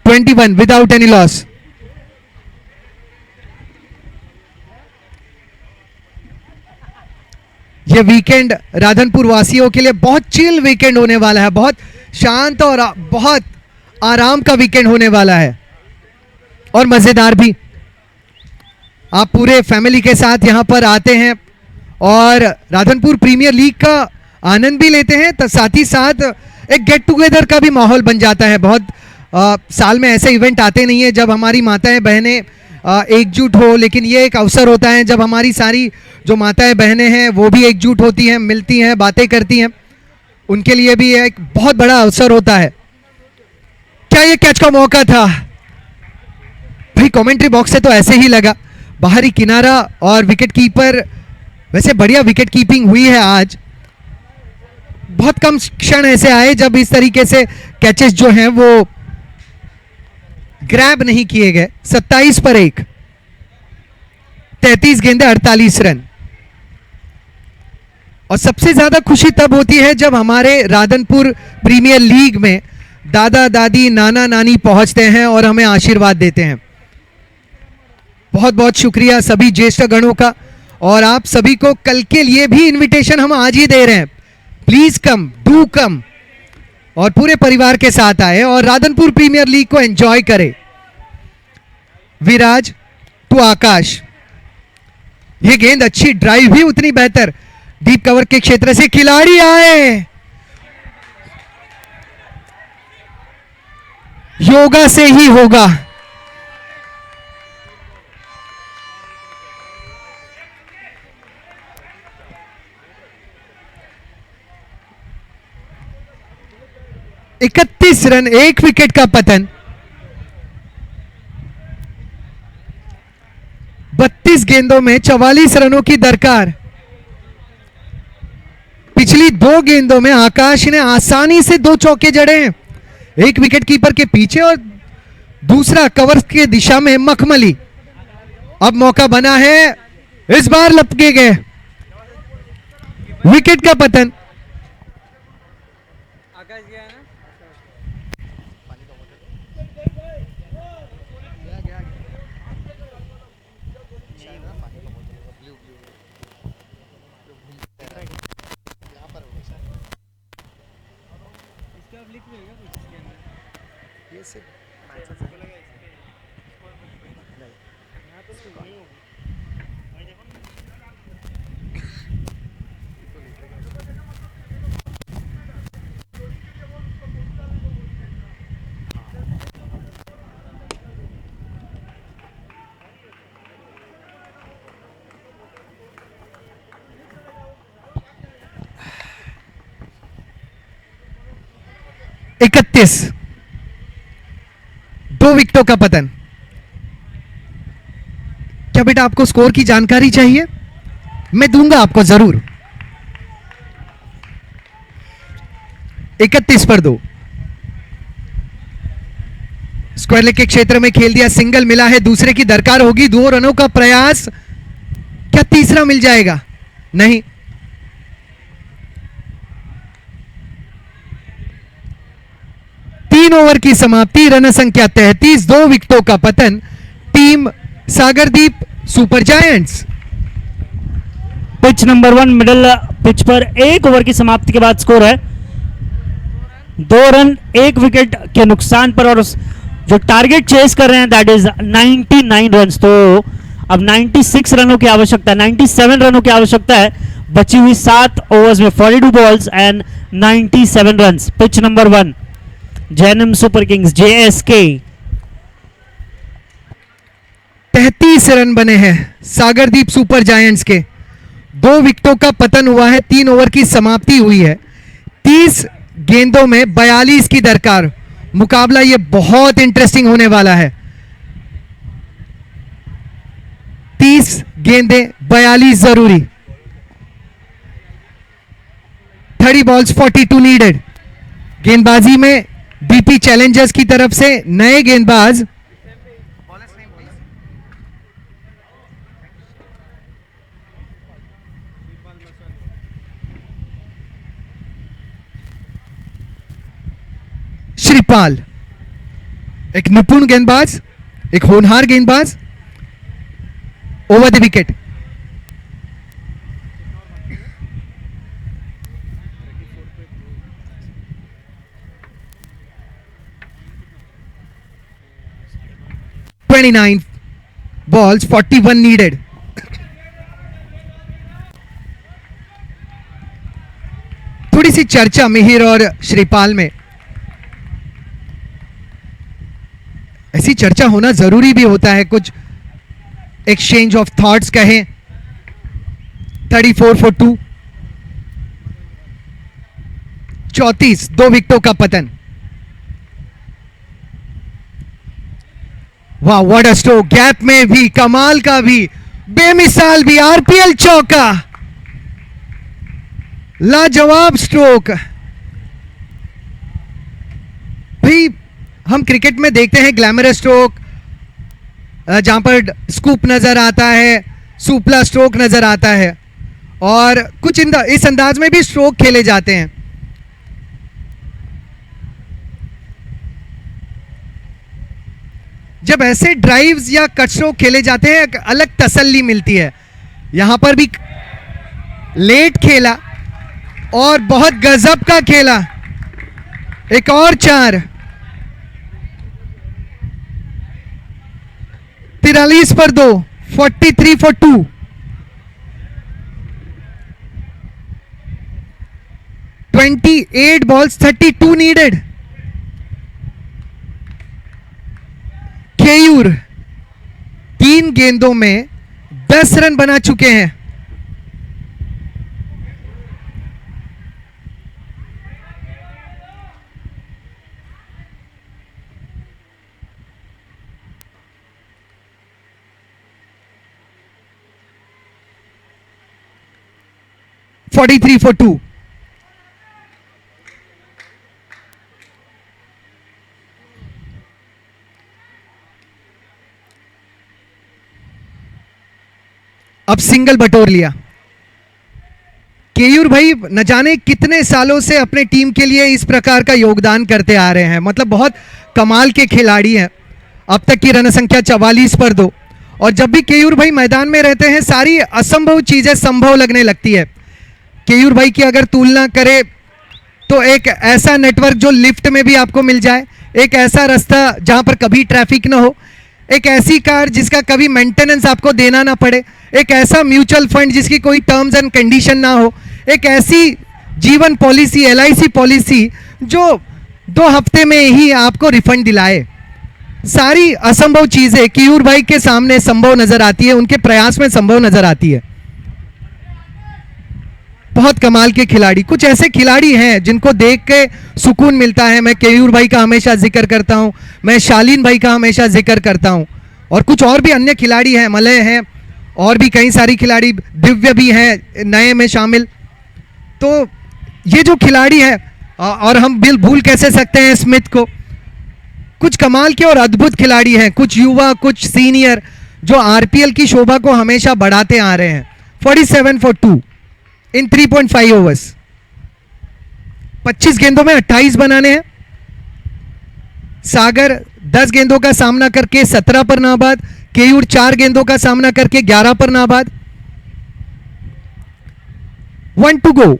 21 without any loss. ये वीकेंड राधनपुर वासियों के लिए बहुत चिल वीकेंड होने वाला है, बहुत शांत और बहुत आराम का वीकेंड होने वाला है और मजेदार भी। आप पूरे फैमिली के साथ यहां पर आते हैं और राधनपुर प्रीमियर लीग का आनंद भी लेते हैं, तो साथ ही साथ एक गेट टुगेदर का भी माहौल बन जाता है। बहुत साल में ऐसे इवेंट आते नहीं है जब हमारी माताएं बहनें एकजुट हो, लेकिन ये एक अवसर होता है जब हमारी सारी जो माताएं बहनें हैं वो भी एकजुट होती हैं, मिलती हैं, बातें करती हैं। उनके लिए भी एक बहुत बड़ा अवसर होता है। क्या ये कैच का मौका था? भाई कमेंट्री बॉक्स से तो ऐसे ही लगा, बाहरी किनारा और विकेट कीपर, वैसे बढ़िया विकेट कीपिंग हुई है आज। बहुत कम क्षण ऐसे आए जब इस तरीके से कैचेस जो हैं वो ग्रैब नहीं किए गए। 27 पर 1, 33 गेंदे, 48 रन। और सबसे ज्यादा खुशी तब होती है जब हमारे राधनपुर प्रीमियर लीग में दादा दादी नाना नानी पहुंचते हैं और हमें आशीर्वाद देते हैं। बहुत बहुत शुक्रिया सभी ज्येष्ठ गणों का, और आप सभी को कल के लिए भी इनविटेशन हम आज ही दे रहे हैं। प्लीज कम, डू कम, और पूरे परिवार के साथ आए और राधनपुर प्रीमियर लीग को एंजॉय करें। विराज टू आकाश, ये गेंद अच्छी, ड्राइव भी उतनी बेहतर, डीप कवर के क्षेत्र से खिलाड़ी आए, योगा से ही होगा। 31 रन, 1 विकेट का पतन। 32 गेंदों में 44 रनों की दरकार। पिछली 2 गेंदों में आकाश ने आसानी से 2 चौके जड़े हैं, एक विकेट कीपर के पीछे और दूसरा कवर की दिशा में मखमली। अब मौका बना है, इस बार लपके गए, विकेट का पतन। आकाश गया ना। इसका अब लिख देगा कुछ इसके अंदर। ये सिर्फ मैचेस है। इकतीस, 2 विकेटों का पतन। क्या बेटा आपको स्कोर की जानकारी चाहिए? मैं दूंगा आपको जरूर। 31 पर 2। स्क्वायर लेग के क्षेत्र में खेल दिया, सिंगल मिला है, दूसरे की दरकार होगी, 2 रनों का प्रयास, क्या तीसरा मिल जाएगा? नहीं। तीन ओवर की समाप्ति, रन संख्या 33, 2 विकेटों का पतन। Team Sagardeep super giants. Pitch number 1 middle pitch पर 1 ओवर की समाप्ति के बाद स्कोर है 2 रन 1 विकेट के नुकसान पर, और जो टारगेट चेस कर रहे हैं दैट इज 99 रन। तो अब 96 रनों की आवश्यकता है, 97 रनों की आवश्यकता है, बची हुई 7 ओवर्स में 42 balls and 97 runs. Pitch number 1 Jainam super Kings JSK। 33 run बने हैं सागरदीप सुपर जायंट्स के, 2 विकेटों का पतन हुआ है, 3 ओवर की समाप्ति हुई है, 30 गेंदों में 42 की दरकार। मुकाबला ये बहुत इंटरेस्टिंग होने वाला है। 30 गेंदें 42 जरूरी। 30 बॉल्स 42 नीडेड। गेंदबाजी में बीपी चैलेंजर्स की तरफ से नए गेंदबाज श्रीपाल, एक निपुण गेंदबाज, एक होनहार गेंदबाज, over the wicket. $29 balls 41 needed। थोड़ी सी चर्चा मिहिर और श्रीपाल में, ऐसी चर्चा होना जरूरी भी होता है, कुछ एक्सचेंज ऑफ थॉट्स कहें। 34 for 2, 34, 2 विकेटों का पतन। वाह, व्हाट अ स्ट्रोक, गैप में भी कमाल का भी, बेमिसाल भी, आरपीएल चौका, लाजवाब स्ट्रोक। भाई हम क्रिकेट में देखते हैं ग्लैमरस स्ट्रोक, जहां पर स्कूप नजर आता है, सुपला स्ट्रोक नजर आता है, और कुछ इस अंदाज में भी स्ट्रोक खेले जाते हैं। जब ऐसे ड्राइव्स या कट स्ट्रोक खेले जाते हैं, एक अलग तसल्ली मिलती है। यहां पर भी लेट खेला और बहुत गजब का खेला, एक और 4। 43 पर 2, 43 for 2। $28 balls 32 needed। केयूर 3 गेंदों में 10 रन बना चुके हैं। 43 for 2. अब सिंगल बटोर लिया। केयूर भाई न जाने कितने सालों से अपने टीम के लिए इस प्रकार का योगदान करते आ रहे हैं, मतलब बहुत कमाल के खिलाड़ी हैं। अब तक की रन संख्या 44 पर 2, और जब भी केयूर भाई मैदान में रहते हैं सारी असंभव चीजें संभव लगने लगती है। केयूर भाई की अगर तुलना करें तो एक ऐसा नेटवर्क जो लिफ्ट में भी आपको मिल जाए, एक ऐसा रास्ता जहां पर कभी ट्रैफिक ना हो, एक ऐसी कार जिसका कभी मेंटेनेंस आपको देना ना पड़े, एक ऐसा म्यूचुअल फंड जिसकी कोई टर्म्स एंड कंडीशन ना हो, एक ऐसी जीवन पॉलिसी LIC पॉलिसी जो 2 हफ्ते में ही आपको रिफंड दिलाए। सारी असंभव चीजें केयूर भाई के सामने संभव नजर आती है, उनके प्रयास में संभव नजर आती है। बहुत कमाल के खिलाड़ी, कुछ ऐसे खिलाड़ी हैं जिनको देख के सुकून मिलता है। मैं केयूर भाई का हमेशा जिक्र करता हूं, मैं शालीन भाई का हमेशा जिक्र करता हूं, और कुछ और भी अन्य खिलाड़ी हैं, मलय हैं, और भी कई सारी खिलाड़ी, दिव्य भी हैं नए में शामिल। तो ये जो खिलाड़ी हैं, और हम भूल कैसे सकते हैं स्मिथ को, कुछ कमाल के और अद्भुत खिलाड़ी हैं, कुछ युवा कुछ सीनियर, जो RPL की शोभा को हमेशा बढ़ाते आ रहे हैं। 47 for 2 इन 3.5 ओवर्स। 25 गेंदों में 28 बनाने हैं। सागर 10 गेंदों का सामना करके 17 पर नाबाद, केयूर 4 गेंदों का सामना करके 11 पर नाबाद। 1 to go,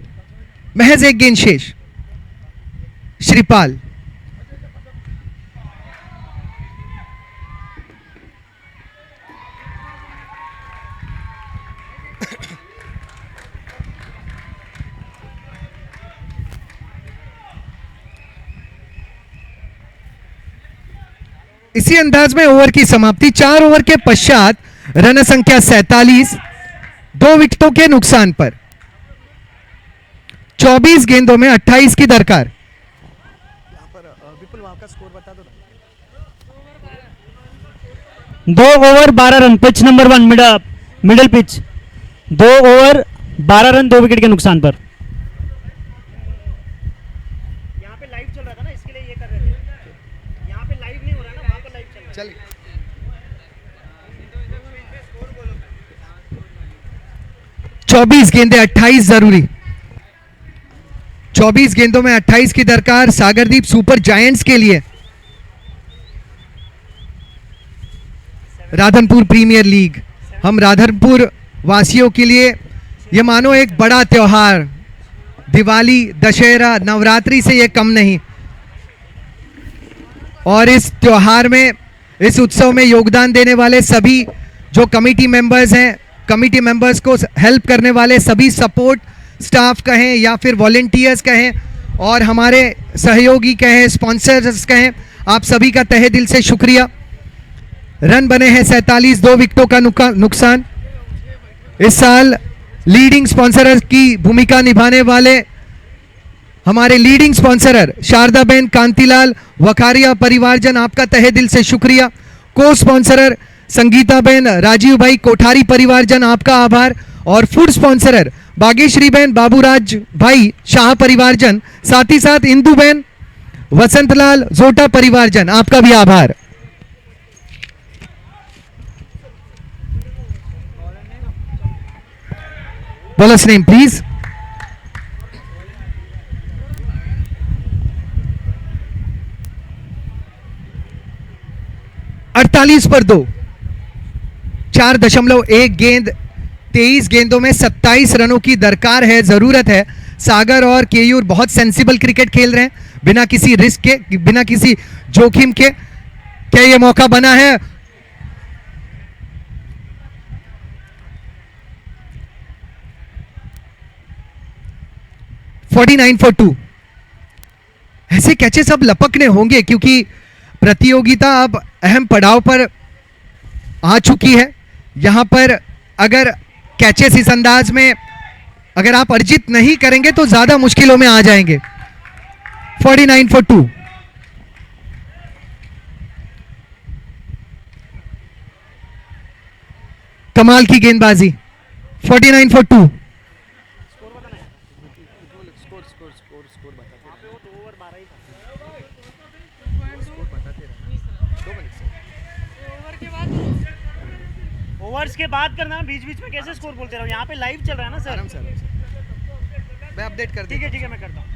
महज 1 गेंद शेष। श्रीपाल इसी अंदाज में ओवर की समाप्ति। 4 ओवर के पश्चात रन संख्या 47, 2 विकेटों के नुकसान पर। 24 गेंदों में 28 की दरकार। विपुल वहां का स्कोर बता दो ना। 2 over 12 run, pitch number 1 middle pitch. 2 over 12 run, 2 wicket के नुकसान पर। यहाँ पे लाइव चल रहा था ना, इसके लिए ये कर रहे थे। यहाँ पे लाइव नहीं हो रहा ना, वहाँ पर लाइव चल रहा है। चलिए 24 गेंदें 28 जरूरी। 24 गेंदों में 28 की दरकार सागरदीप सुपर जायंट्स के लिए। राधनपुर प्रीमियर लीग, हम राधनपुर वासियों के लिए ये मानो एक बड़ा त्योहार। दिवाली, दशहरा, नवरात्रि से ये कम नहीं। और इस त्योहार में, इस उत्सव में योगदान देने वाले सभी जो कमेटी मेंबर्स हैं, कमेटी मेंबर्स को हेल्प करने वाले सभी सपोर्ट स्टाफ कहें या फिर वॉलेंटियर्स कहें, और हमारे सहयोगी कहें, स्पॉन्सर्स कहें, आप सभी का तहे दिल से शुक्रिया। रन बने हैं 47, 2 विकेटों का नुकसान। इस साल लीडिंग स्पॉन्सर की भूमिका निभाने वाले हमारे लीडिंग स्पॉन्सरर शारदाबेन, कांतिलाल, वखारिया परिवारजन, आपका तहे दिल से शुक्रिया। को स्पॉन्सरर संगीताबेन, राजीव भाई, कोठारी परिवारजन, आपका आभार। और फूड स्पॉन्सरर बागेश्वरी बहन, बाबूराज भाई, शाह परिवारजन, साथ ही साथ इंदू बहन, वसंतलाल, जोटा परिवारजन, आपका भी आभार। Bowlers name please. अड़तालीस पर 2, 4.1 गेंद, 23 गेंदों में 27 रनों की दरकार है, जरूरत है। सागर और केयूर बहुत सेंसिबल क्रिकेट खेल रहे हैं, बिना किसी रिस्क के, बिना किसी जोखिम के। क्या यह मौका बना है? $49 for 2। ऐसे कैचेस अब लपकने होंगे क्योंकि प्रतियोगिता अब अहम पड़ाव पर आ चुकी है। यहां पर अगर कैचेस इस अंदाज में अगर आप अर्जित नहीं करेंगे तो ज्यादा मुश्किलों में आ जाएंगे। 49 for 2। कमाल की गेंदबाजी। 49 for 2। ओवर्स के बाद करना, बीच बीच में कैसे स्कोर बोलते रहो, यहाँ पे लाइव चल रहा है ना सर। आराम से मैं अपडेट कर ठीक है मैं करता हूँ।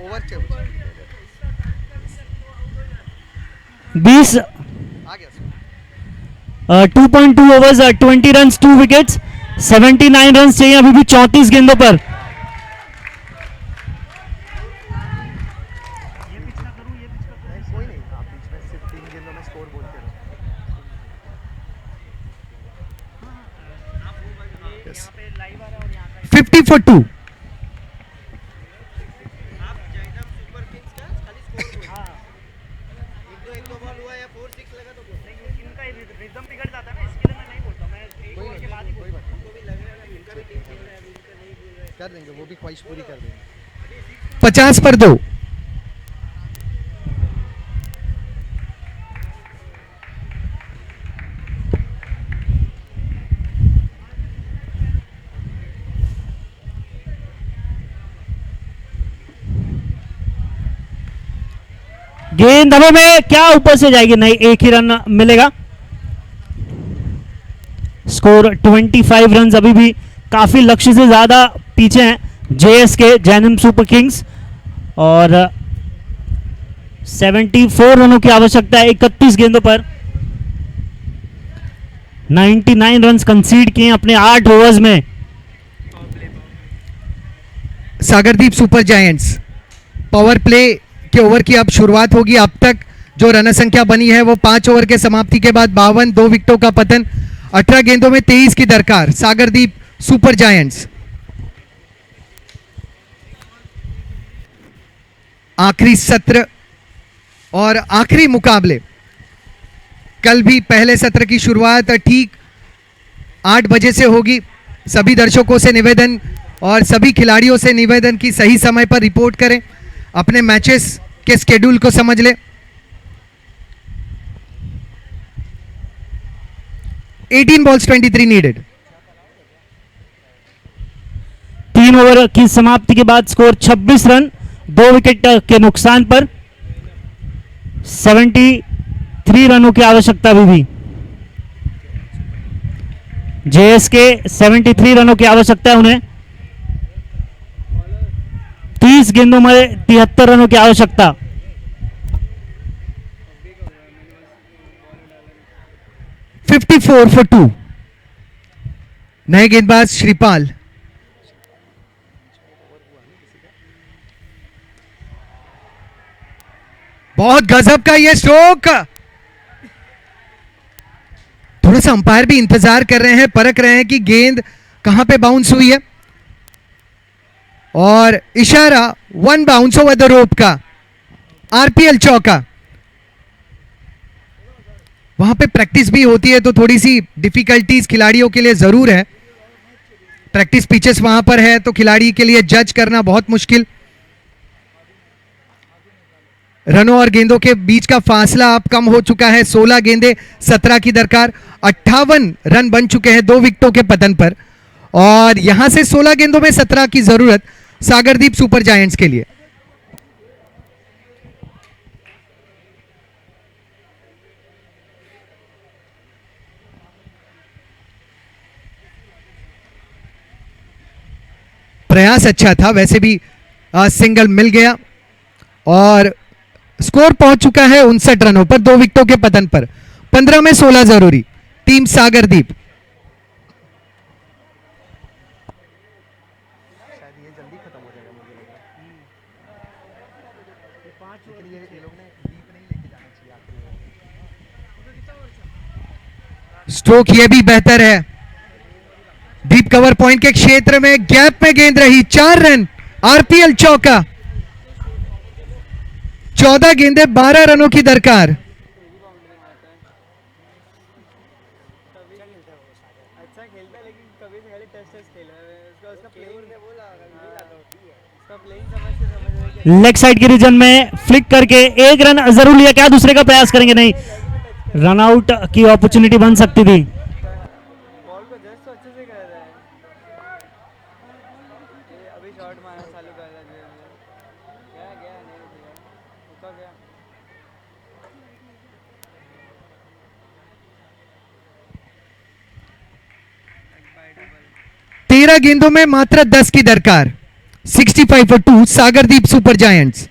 ओवर 20 आ गया 2.2 ओवर्स 20 रन 2 विकेट्स 79 रन चाहिए अभी भी 34 गेंदों पर। कोई नहीं, आप बीच में सिर्फ 3 गेंदों में स्कोर बोलते रहो। 50 for 2। रिदम बिगड़ जाता है ना, इसके लिए मैं नहीं बोलता, मैं एक ओवर के बाद ही बोलता हूँ। कर देंगे, वो भी ख्वाहिश पूरी कर देंगे। 50 पर 2। गेंद हवा में, क्या ऊपर से जाएगी, नहीं, एक ही रन मिलेगा। स्कोर 25 रन, अभी भी काफी लक्ष्य से ज्यादा पीछे हैं जेएसके जैनम सुपर किंग्स, और 74 रनों की आवश्यकता है 31 गेंदों पर। 99 रन कंसीड किए अपने 8 ओवर्स में। Sagardeep super giants power play के ओवर की अब शुरुआत होगी। अब तक जो रन संख्या बनी है वो 5 ओवर के समाप्ति के बाद 52, 2 विकेटों का पतन, 18 गेंदों में 23 की दरकार सागरदीप सुपर जायंट्स। आखिरी सत्र और आखिरी मुकाबले। कल भी पहले सत्र की शुरुआत ठीक 8 बजे से होगी। सभी दर्शकों से निवेदन और सभी खिलाड़ियों से निवेदन की सही समय पर रिपोर्ट करें, अपने मैचेस के स्केड्यूल को समझ लें। 18 balls 23 नीडेड। 3 ओवर की समाप्ति के बाद स्कोर 26 रन 2 विकेट के नुकसान पर। 73 रनों की आवश्यकता अभी भी। जेएसके 73 रनों की आवश्यकता है उन्हें। 30 गेंदों में 73 रनों की आवश्यकता। है 54 for 2। नए गेंदबाज श्रीपाल। बहुत गजब का ये स्ट्रोक। थोड़ा सा अंपायर भी इंतजार कर रहे हैं, परख रहे हैं कि गेंद कहां पे बाउंस हुई है, और इशारा 1 बाउंस ओवर द रोप का आरपीएल चौका। वहां पे प्रैक्टिस भी होती है तो थोड़ी सी डिफिकल्टीज खिलाड़ियों के लिए जरूर है। प्रैक्टिस पिचेस वहां पर है तो खिलाड़ी के लिए जज करना बहुत मुश्किल। रनों और गेंदों के बीच का फासला अब कम हो चुका है। 16 गेंदे 17 की दरकार। 58 रन बन चुके हैं 2 विकेटों के पतन पर, और यहां से 16 गेंदों में 17 की जरूरत सागरदीप सुपर जायंट्स के लिए। प्रयास अच्छा था, वैसे भी सिंगल मिल गया, और स्कोर पहुंच चुका है 59 रनों पर 2 विकेटों के पतन पर। 15 में 16 जरूरी। टीम सागरदीप। स्ट्रोक ये भी बेहतर है। डीप कवर पॉइंट के क्षेत्र में गैप में गेंद रही। 4 रन आरपीएल चौका। 14 गेंदे 12 रनों की दरकार। अच्छा खेलता है लेकिन कभी से खाली टेस्ट खेला है उसका प्लेइंग समझ लेग साइड के रीजन में फ्लिक करके 1 रन जरूर लिया, क्या दूसरे का प्रयास करेंगे, नहीं, रन आउट की अपॉर्चुनिटी बन सकती थी। बॉल को जस्ट तो अच्छे से कर रहा है। अभी शॉट मारना चालू कर रहा है। गया गया नहीं गया, रुका गया। 13 गेंदों में मात्र 10 की दरकार। 65 for 2 Sagardeep super giants.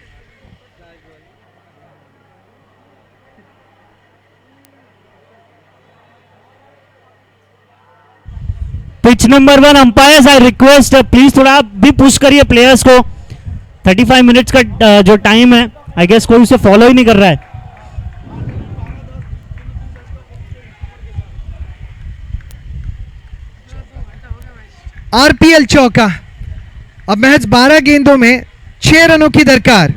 Pitch number 1 umpires I request please थोड़ा आप भी पुश करिए प्लेयर्स को। 35 मिनट्स का जो टाइम है, आई गेस कोई उसे फॉलो ही नहीं कर रहा है। आरपीएल चौका। अब महज 12 गेंदों में 6 रनों की दरकार।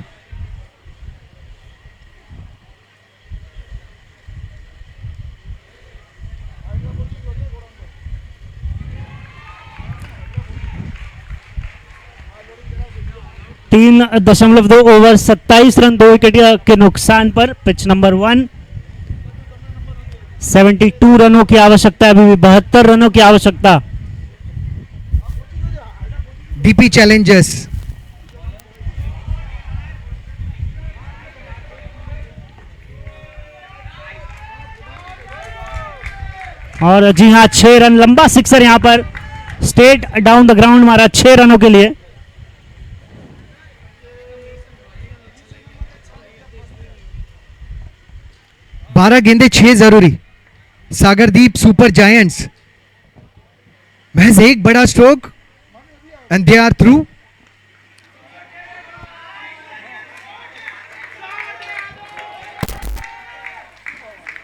तीन 3.2 ओवर 27 रन 2 विकेट के नुकसान पर पिच नंबर 1। 72 रनों की आवश्यकता है, अभी भी 72 रनों की आवश्यकता। DP Challengers. और जी हां 6 रन, लंबा सिक्सर यहां पर स्ट्रेट डाउन द ग्राउंड मारा 6 रनों के लिए। बारह गेंदे 6 जरूरी। सागरदीप सुपर जायंट्स महज एक बड़ा stroke and they are through.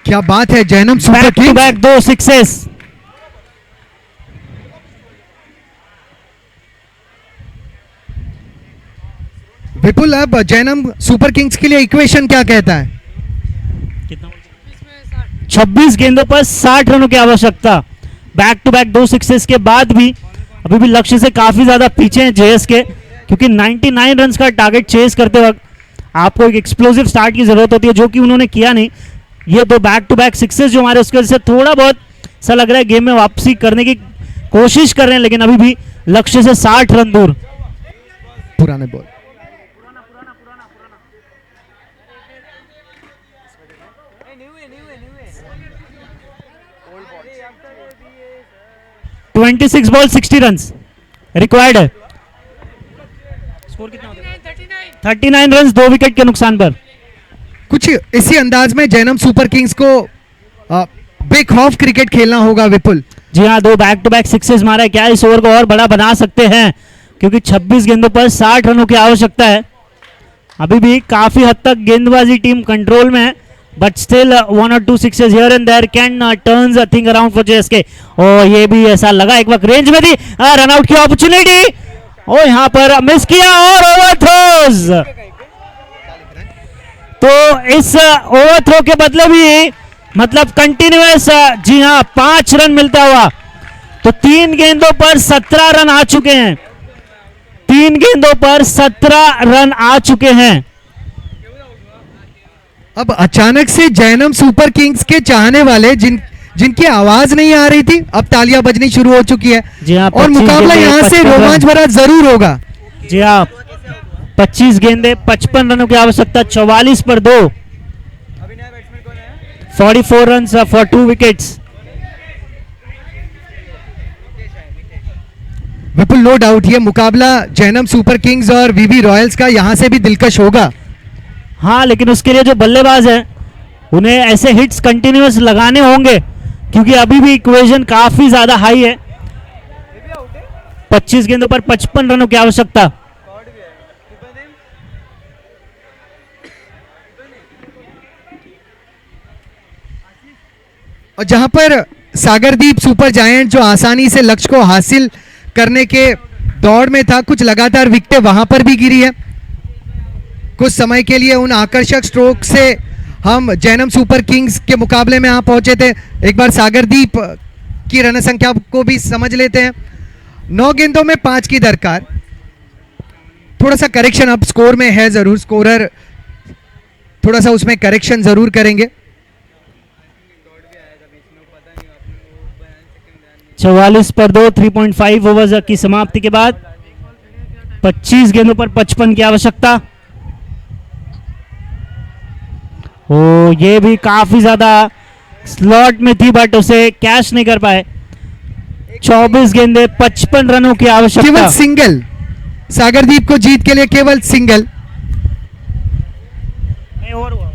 क्या बात है Jainam super back to kings. Back 2 sixes. Vipul, अब जैनम सुपर किंग्स के लिए इक्वेशन क्या कहता है? 26 गेंदों पर 60 रनों की आवश्यकता। बैक टू बैक 2 सिक्सेस के बाद भी अभी भी लक्ष्य से काफी ज्यादा पीछे हैं जेएस के, क्योंकि 99 रन्स का टारगेट चेस करते वक्त आपको एक एक्सप्लोसिव स्टार्ट की जरूरत होती है, जो कि उन्होंने किया नहीं। ये 2 बैक टू बैक सिक्सेस जो हमारे, उसके वजह से थोड़ा बहुत सा लग रहा है गेम में वापसी करने की कोशिश कर रहे हैं, लेकिन अभी भी लक्ष्य से 60 रन दूर। पुराने बॉल। न्यू है 26 बॉल 60 रन रिक्वायर्ड है। स्कोर कितना होता है? 39 रन 2 विकेट के नुकसान पर। कुछ इसी अंदाज में जैनम सुपर किंग्स को बेखौफ क्रिकेट खेलना होगा विपुल। जी हाँ, 2 बैक टू बैक सिक्सेस मारा है, क्या इस ओवर को और बड़ा बना सकते हैं? क्योंकि 26 गेंदों पर 60 रनों की आवश्यकता है। अभी भी काफी हद तक गेंदबाजी टीम कंट्रोल में है, but still 1 or 2 sixes here and there can turns a thing around for JSK. और ये भी ऐसा लगा एक वक्त रेंज में थी, रन आउट की अपॉर्चुनिटी और यहां पर मिस किया और ओवर थ्रोज। तो इस ओवर थ्रो के बदले भी मतलब कंटिन्यूअस, जी हाँ, 5 रन मिलता हुआ। तो 3 गेंदों पर 17 रन आ चुके हैं। 3 गेंदों पर 17 रन आ चुके हैं। अब अचानक से जैनम सुपर किंग्स के चाहने वाले जिनकी आवाज नहीं आ रही थी, अब तालियां बजनी शुरू हो चुकी है। जी हाँ, और 25 मुकाबला गेंदे, यहां से 55 रन। रोमांच भरा जरूर होगा। जी हाँ, 25 गेंदे 55 रनों की आवश्यकता। 44 पर 2, अभी नया बैट्समैन कौन है? 44 run for 2 wickets. Vipul, no doubt ये मुकाबला जैनम सुपर किंग्स और वीवी रॉयल्स का यहां से भी दिलकश होगा। हाँ, लेकिन उसके लिए जो बल्लेबाज हैं उन्हें ऐसे हिट्स कंटिन्यूअस लगाने होंगे, क्योंकि अभी भी इक्वेशन काफी ज्यादा हाई है। 25 गेंदों पर 55 रनों की आवश्यकता। कॉर्ड भी है, कीपर नेम? और जहां पर सागरदीप सुपर जायंट जो आसानी से लक्ष्य को हासिल करने के दौड़ में था, कुछ लगातार विकेटें वहां पर भी गिरी है। कुछ समय के लिए उन आकर्षक स्ट्रोक से हम जैनम सुपर किंग्स के मुकाबले में यहां पहुंचे थे। एक बार सागरदीप की रन संख्या को भी समझ लेते हैं। 9 गेंदों में 5 की दरकार। थोड़ा सा करेक्शन अब स्कोर में है जरूर, स्कोरर थोड़ा सा उसमें करेक्शन जरूर करेंगे। 44 पर 2, 3.5 ओवर्स की समाप्ति के बाद 25 गेंदों पर 55 की आवश्यकता। ओ, ये भी काफी ज्यादा स्लॉट में थी, बट उसे कैच नहीं कर पाए। 24 गेंदे 55 रनों की आवश्यकता। केवल सिंगल, सागरदीप को जीत के लिए केवल सिंगल। नहीं, और हुआ।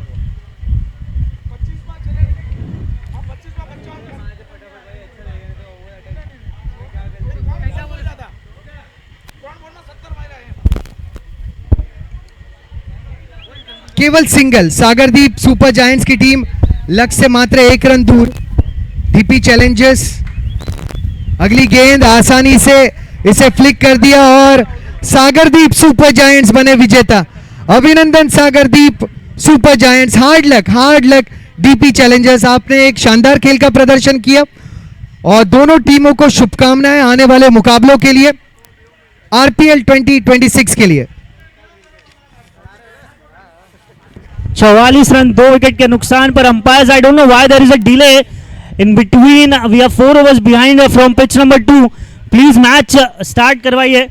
केवल सिंगल, सागरदीप सुपर जायंट्स की टीम लक्ष्य से मात्र 1 रन दूर। डीपी चैलेंजर्स अगली गेंद आसानी से इसे फ्लिक कर दिया और सागरदीप सुपर जायंट्स बने विजेता। अभिनंदन Sagardeep super giants, hard luck DP challengers. आपने एक शानदार खेल का प्रदर्शन किया और दोनों टीमों को शुभकामनाएं आने वाले मुकाबलों के लिए, आरपीएल 2026 के लिए। 44 रन 2 विकेट के नुकसान पर umpires, I don't know why there is a delay in between, we are 4 overs behind from pitch number 2। Please match start करवाइए।